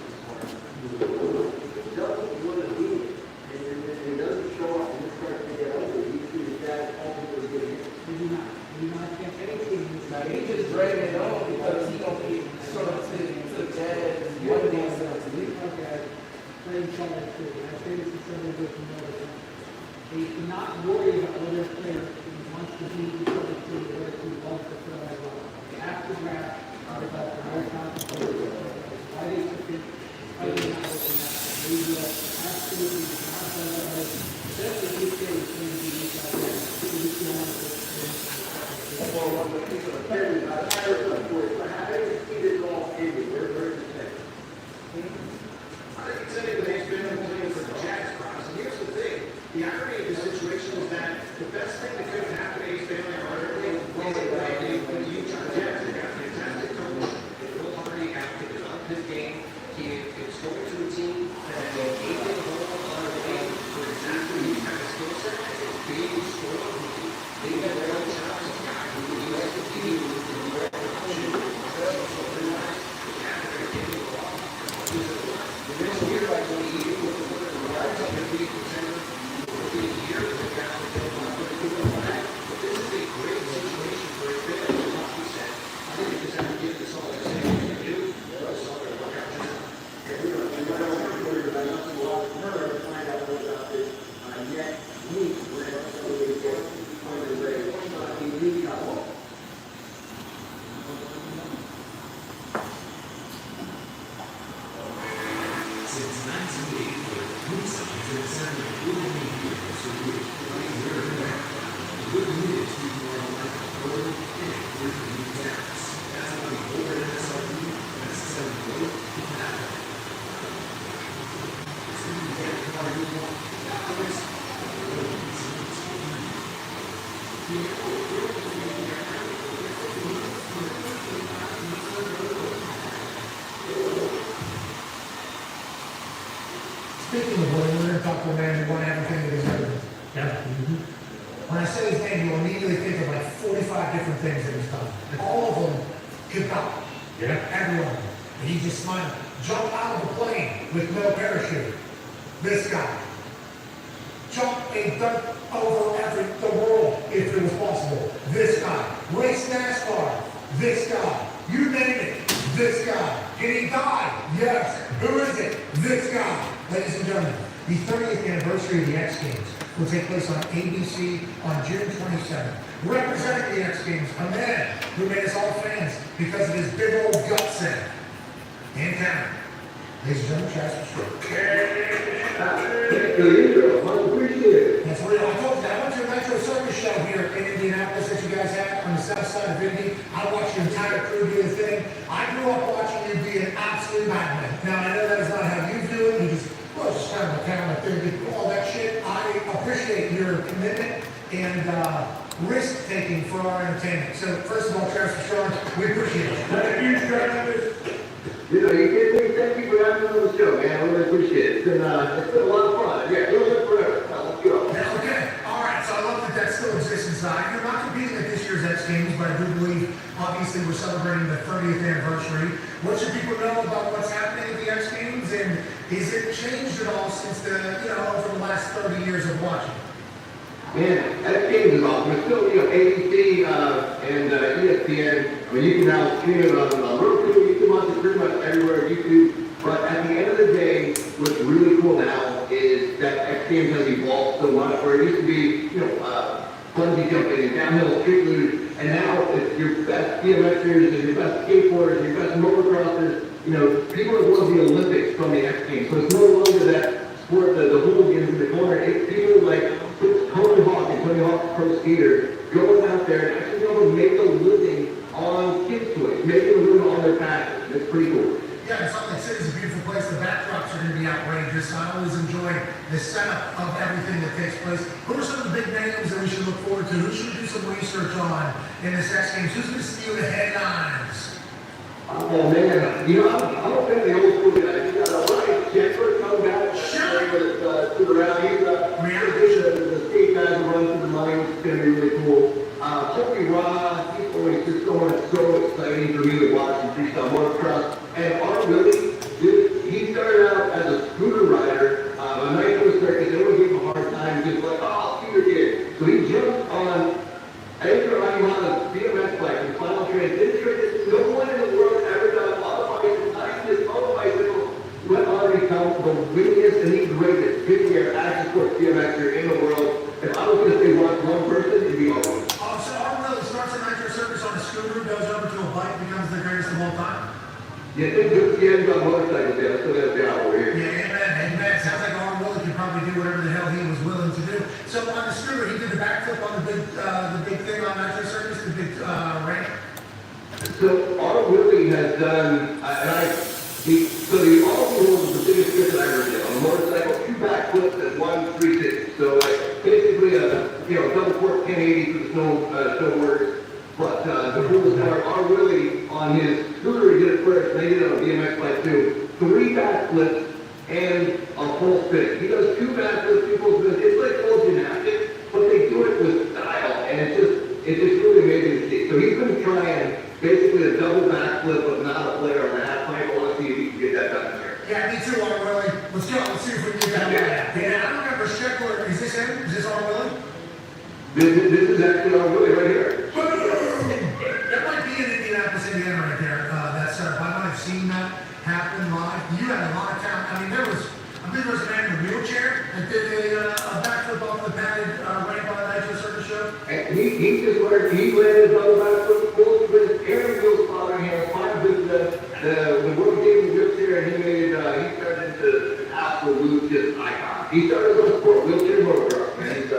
start moving. If it doesn't want to be it, and it doesn't show up and it starts to get ugly, you see the Jazz ultimately getting it. They do not get anything. Now, he just dragging it on because he don't be sort of to the Jazz and one day to leave. Okay. Playing something like this. I say this is something that you know. They cannot worry about other players in the on the piece of the family, I heard something for it. But how do you see this all ending? Where is it headed? I think it's anything that's been playing for the Jazz Cross. And here's the thing, the irony of the situation is that the best thing that could have happened to Ace Bailey or everything was that the Utah Jazz, they got a fantastic coach, and Will Hardy got to develop his game. He was going to a team that had an 8-day hold on the game for exactly his kind of skill set. It's big, strong, they got their own shots, a guy who can use it, he can use it, and we're able to shoot. So realize the captain of the game will go off. The next year, like when he was the Warriors, I'm going to be a contender. It'll be a year that the guys will get on the flag. But this is a great situation for a bit, like he said. I think they just have to give this all the same thing to do. It's all going to work out just fine. Since 1984, Tucson has been selling good meat for years. The good news is people are like a bird and a new tax. That's why we order MSRP, that's selling good and that. So you get the car you want. Speaking of women, we're going to talk to a man who won everything that he's ever done. Yeah. When I say his name, you'll immediately think of like 45 different things that he's done. And all of them could not. Yeah. Every one of them. And he just smiled. Jump out of a plane with no parachute. This guy. Jump a duck over the world if it was possible. This guy. Race NASCAR. This guy. You name it. This guy. Did he die? Yes. Who is it? This guy. Ladies and gentlemen, the 30th anniversary of the X Games will take place on ABC on June 27th. Representing the X Games, a man who made us all fans because of his big old gut set. And camera. Ladies and gentlemen, Chaz Much appreciated. That's real. I told you, I went to a Metro Circus show here in Indianapolis that you guys had on the south side of Indy. I watched your entire crew do the thing. I grew up watching you be an absolute madman. Now, I know that is not how you do it. You just, well, it's just kind of a camera thing, you do all that shit. I appreciate your commitment and risk-taking for our entertainment. So, first of all, Travis Strong, we appreciate it. Thank you, Travis. You know, you can't say thank you for having me on the show, man. I really appreciate it. It's been a lot of fun. Yeah, it'll live forever. Now, let's go. Okay, all right, so I love that still exists inside. You're not competing at this year's X Games, but I do believe, obviously, we're celebrating the 30th anniversary. What should people know about what's happening at the X Games, and is it changed at all since over the last 30 years of watching? Man, X Games is awesome. It's still, ABC and ESPN. I mean, you can now stream it on Roku, you can watch it pretty much everywhere, YouTube. But at the end of the day, what's really cool now is that X Games has evolved so much, where it used to be, bungee jumping and downhill street luge, and now it's your best BMXers and your best skateboarders, your best motocrossers. People have won the Olympics from the X Games, so it's no longer that sport, the hooligans in the corner. It's people like Tony Hawk and Tony Hawk's pro skater going out there and actually being able to make a living on kids' toys, making a living on their passion. It's pretty cool. Yeah, and Salt Lake City is a beautiful place. The backdrops are going to be outrageous. I always enjoy the setup of everything that takes place. Who are some of the big names that we should look forward to? Who should we do some research on in this X Games? Who's going to steal the headlines? Oh man, I'm a fan of the old school guys. You got Ryan Shepard coming back to the rally. The skate guys who run through the money, which is going to be really cool. Chucky Ross, he's always just so exciting for me to watch and freestyle motocross. And Art Willie, he started out as a scooter rider. A night to a circus, everyone gave him a hard time, just like, scooter kid. So he jumped on Edgar Ayuana's BMX bike and final transition. No one in the world ever done a bicycle, not even his own bicycle, went on to become the winningest and the greatest 50-year action sports BMXer in the world. If I was going to say one person, it'd be Art Willie. So Art Willie starts a Nitro Circus on a scooter, goes over to a bike, becomes the greatest of all time? Yeah, they do ends on motorcycles, yeah, so that's the hour here. Yeah, amen. Sounds like Art Willie could probably do whatever the hell he was willing to do. So on the scooter, he did the backflip on the big thing on Nitro Circus. big rank? So our Willie has done, so the all-wheel was the biggest trick that I ever did. On a motorcycle, 2 backflips and 1 360. So like basically a double fork 1080 for the snowboarders. But the coolest part, our Willie on his scooter, he did it first. They did it on BMX bike too. 3 backflips and a full spin. He does 2 backflips, 2 full spins. It's like full gymnastics, but they do it with style, and it's just really amazing to see. So he's been trying basically a double backflip, but not a flare on the half pipe. I want to see if he can get that done here. Yeah, me too, our Willie. Let's go. Let's see if we can get that right. Yeah, I don't remember Sheckler. Is this him? Is this our Willie? This is actually our Willie right here. That might be in Indianapolis, Indiana, right there. That setup. I might have seen that happen live. You had a lot of talent. I mean, I believe there was a man in a wheelchair that did a backflip off the padded ramp on the Nitro Circus show. And he just learned, he landed double backflip, full spin, Aaron Wheels father hand, 5 business. The world gave him a wheelchair, and he turned into an absolute just icon. He started on sport, wheelchair motocross, and he's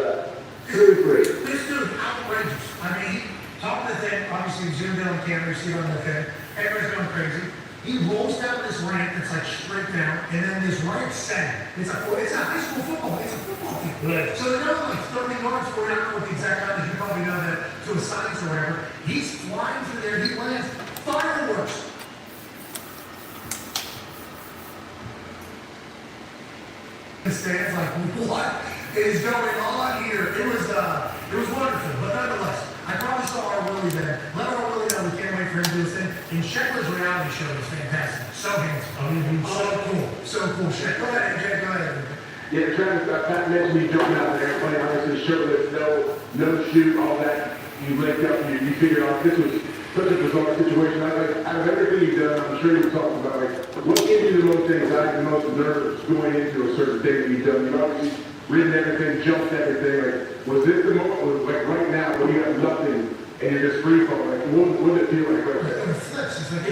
truly great. This dude, outrageous. I mean, top of the thing, obviously zoomed in on camera, you see it on the thing. Everybody's going crazy. He rolls down this ramp that's like straight down, and then this right center. It's a high school football. It's a football team. Right. So they're not like 30 yards for it. I don't know what the exact time is. You probably know that to a science or whatever. He's flying through there. He lands fireworks. The stands like, what is going on here? It was wonderful, but nonetheless, I probably saw our Willie there. Let our Willie know we can't wait for him to do this thing. And Sheckler's reality show was fantastic. So handsome. So cool. So cool. Sheck, go ahead, AJ, go ahead. Yeah, Travis, Pat mentioned me jumping out there, playing obviously shirtless, no shoot, all that. You wake up, you figure out this was such a bizarre situation. Out of everything you've done, I'm sure you've talked about, what gave you the most anxiety, the most nerves going into a certain thing that you've done? You've obviously ridden everything, jumped everything. Was this the moment, right now, when you have nothing and you're just free falling? What did it feel like right there?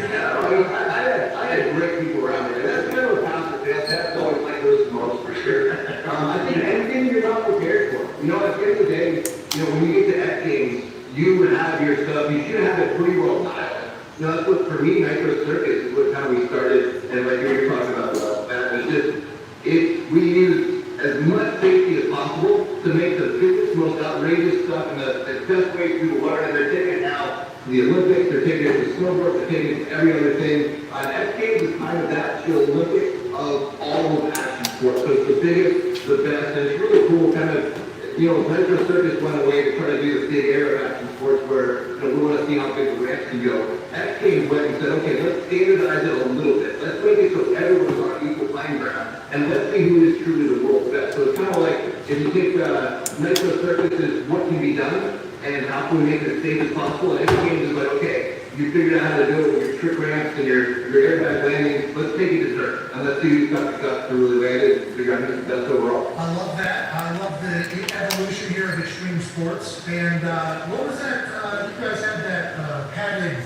Yeah, I had great people around me. That's kind of a positive. That's always like those most for sure. I think anything you're not prepared for. At the end of the day, when you get to X Games, you would have your stuff. You should have it pretty well dialed. That's what, for me, Nitro Circus is what how we started. And like you're talking about, that was just, we used as much safety as possible to make the biggest, most outrageous stuff and the best way to learn. And they're taking it now to the Olympics, they're taking it to snowboard, they're taking it to every other thing. X Games is kind of that Olympic of all of action sports. So it's the biggest, the best, and it's really cool kind of, Nitro Circus went away to try to do this big era of action sports where we want to see how big the ramps can go. X Games went and said, okay, let's standardize it a little bit. Let's make it so everyone's on equal playing ground, and let's see who is truly the world's best. So it's kind of like, if you take Nitro Circus is what can be done, and how can we make it as safe as possible, and X Games is like, okay, you figured out how to do it with your trick ramps and your airbag landings, let's take it to dirt, and let's see who's got the guts to really land it and figure out who's the best overall. I love that. I love the evolution here of extreme sports. And what was that? You guys had that padded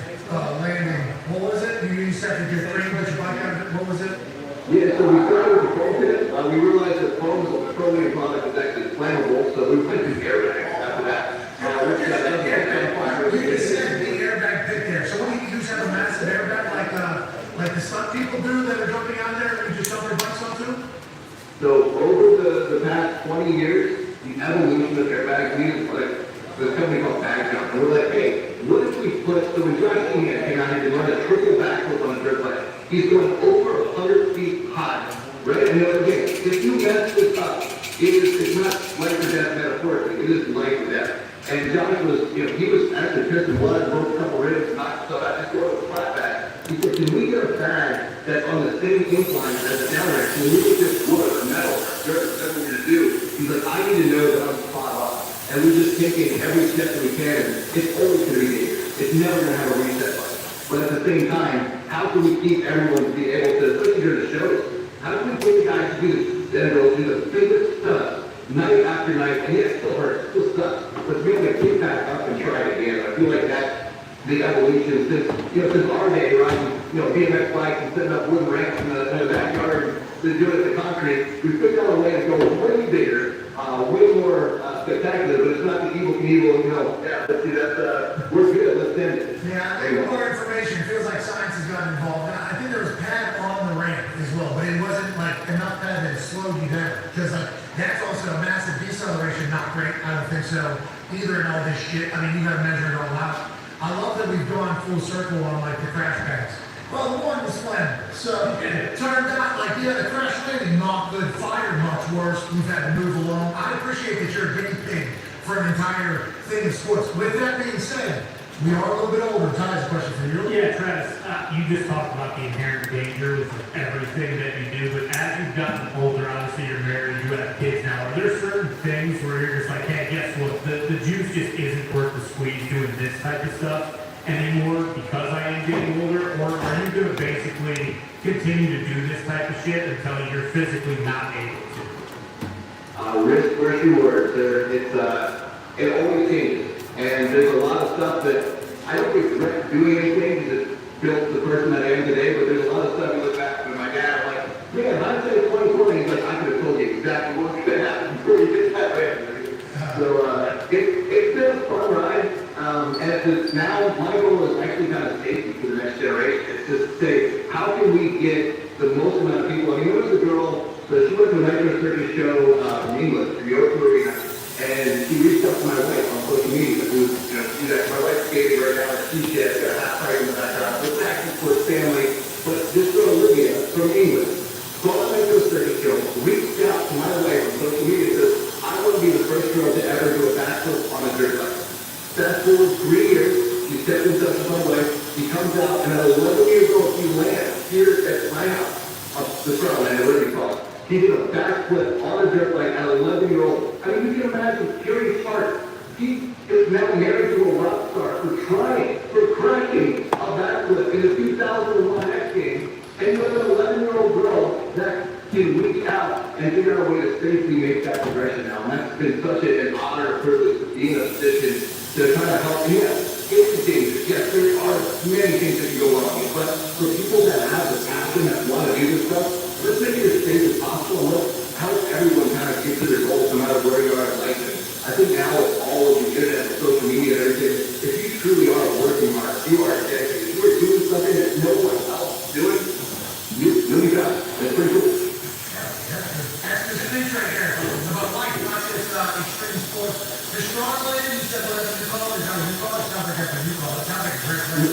landing. What was it? You said that your frame got your bike out of it. What was it? Yeah, so we started with the foam pit. We realized that foam is a petroleum product that's actually flammable, so we went to airbags after that. You just said the airbag pit there. So what do you use? Have a massive airbag like the stunt people do that are jumping out there and you just jump their bikes onto? So over the past 20 years, the evolution of airbags, we just this company called Barbershop, and we're like, hey, what if we put, so when Josh King came out here to run a triple backflip on a dirt bike, he's going over 100 feet high, right? And again, if you mess this up, it's not life or death metaphorically, it is life or death. And Josh was, he was actually pissed and blood, broke a couple ribs, knocked stuff out, just go to a flat bag. He said, can we get a bag that's on the same incline as the down ramp? Can we get this wood or metal or dirt, whatever we're going to do? He's like, I need to know that I'm spot on. And we're just taking every step that we can. It's always going to be dangerous. It's never going to have a reset button. But at the same time, how can we keep everyone to be able to, especially during the shows, how can we get guys to do the biggest stuff night after night, and yes, it still hurts, it still sucks, but to be able to get back up and try it again, I feel like that's the evolution since our day, riding, BMX bikes and setting up wooden ramps in the backyard to do it at the concrete. We figured out a way to go way bigger, way more spectacular, but it's not the evil Knievel, let's see, we're acceleration not great. I don't think so either. And all this shit. I mean, you gotta measure it all out. I love that we've gone full circle on like the crash pads. Well, the one was splendid. So it turned out like, yeah, the crash landing not good, fire much worse. We've had to move along. I appreciate that you're a guinea pig for an entire thing of sports. With that being said, we are a little bit older. Ty's question for you. Yeah, Travis, you just talked about the inherent danger with everything that you do, but as you've gotten older, obviously you're married, you have kids now. Are there certain things where you're just like, hey, guess what? The juice just isn't worth the squeeze doing this type of stuff anymore because I am getting older? Or are you going to basically continue to do this type of shit until you're physically not able to? Risk versus reward, sir. It always changes. And there's a lot of stuff that I don't regret doing anything because it built the person that I am today, but there's a lot of stuff you look back when my dad, I'm like, man, hindsight 2020, he's like, I could have told you exactly what was going to happen before you did that way. So it's been a fun ride. And now my goal is actually kind of safety for the next generation. It's just to say, how can we get the most amount of people? I mean, there was a girl, so she went to a nitro circus show in England, the York Arena. And she reached out to my wife on social media, who's, my wife's skating right now, she's got a half price in the background. It's actually for his family, but this girl Olivia from England, going to a circus show, reached out to my wife on social media and says, I want to be the first girl to ever do a backflip on a dirt bike. Fast forward 3 years, she stepped in touch with my wife, she comes out, and at 11 years old, she lands here at my house, the front land, whatever you call it. He did a backflip on a dirt bike at 11-year-old. I mean, you can imagine Fury's heart. He is now married to a rock star for crashing a backflip in the 2001 X Games. And you have an 11-year-old girl that can reach out and figure out a way to safely make that progression now. And that's been such an honor and privilege to be in a position to try to help. Yes, it's dangerous. Yes, there are many things that can go wrong. But for people that have the passion, that want to do this stuff, let's make it as safe as possible and let's help everyone kind of get to their goals no matter where you are in life. And I think now with all of the internet and social media and everything, if you truly are working hard, you are dedicated, you are doing something that no one else is doing, you got it. That's pretty cool. That's the speech right there. It's about life, not just extreme sports. The strong lady, you said whatever you call it, sounds like that's what you call it. Sounds like a great friend.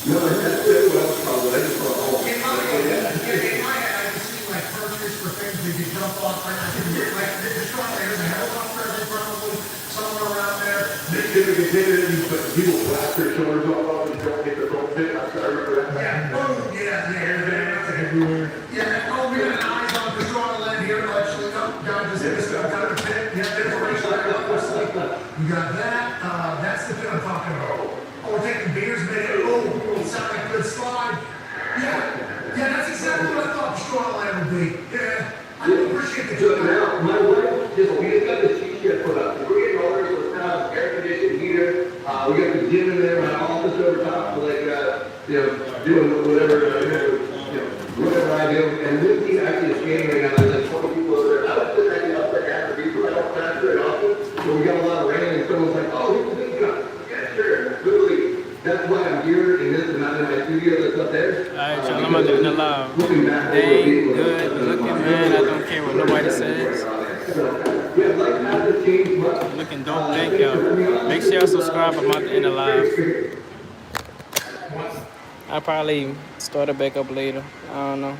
No, that's what else called it. I just call it all. In my head, I can see like purchase for things that you jump off. Like the strong lady, there's a helicopter probably somewhere around there. People blast their shoulders off and don't get their own fit. I remember that. Yeah, boom, yeah. Everywhere. Yeah, oh, we got eyes on the strong land here. Actually, no, God, this got a pit. Yeah, there's a race right up. You got that. That's the thing I'm talking about. Oh, we're taking beers, man. Oh, sound like a good slide. Yeah, that's exactly what I thought the strong land would be. Yeah, I appreciate the So now, my wife, we just got the cheat shed put up. We're getting older, so it's now air conditioned heater. We got the gym in there, my office over top, so like, doing whatever I do. And this team actually is skating right now. There's like 20 people over there. I was just actually up there at the beach. I don't pass very often. So we got a lot of rain, and someone's like, oh, here's the big guy. Yeah, sure. Literally, that's why I'm here in this and not in my studio that's up there. Alright, y'all, I'm doing the live. They good looking, man. I don't care what nobody says. Looking dope, thank y'all. Make sure y'all subscribe. I'm about to end the live. I'll probably start it back up later. I don't know.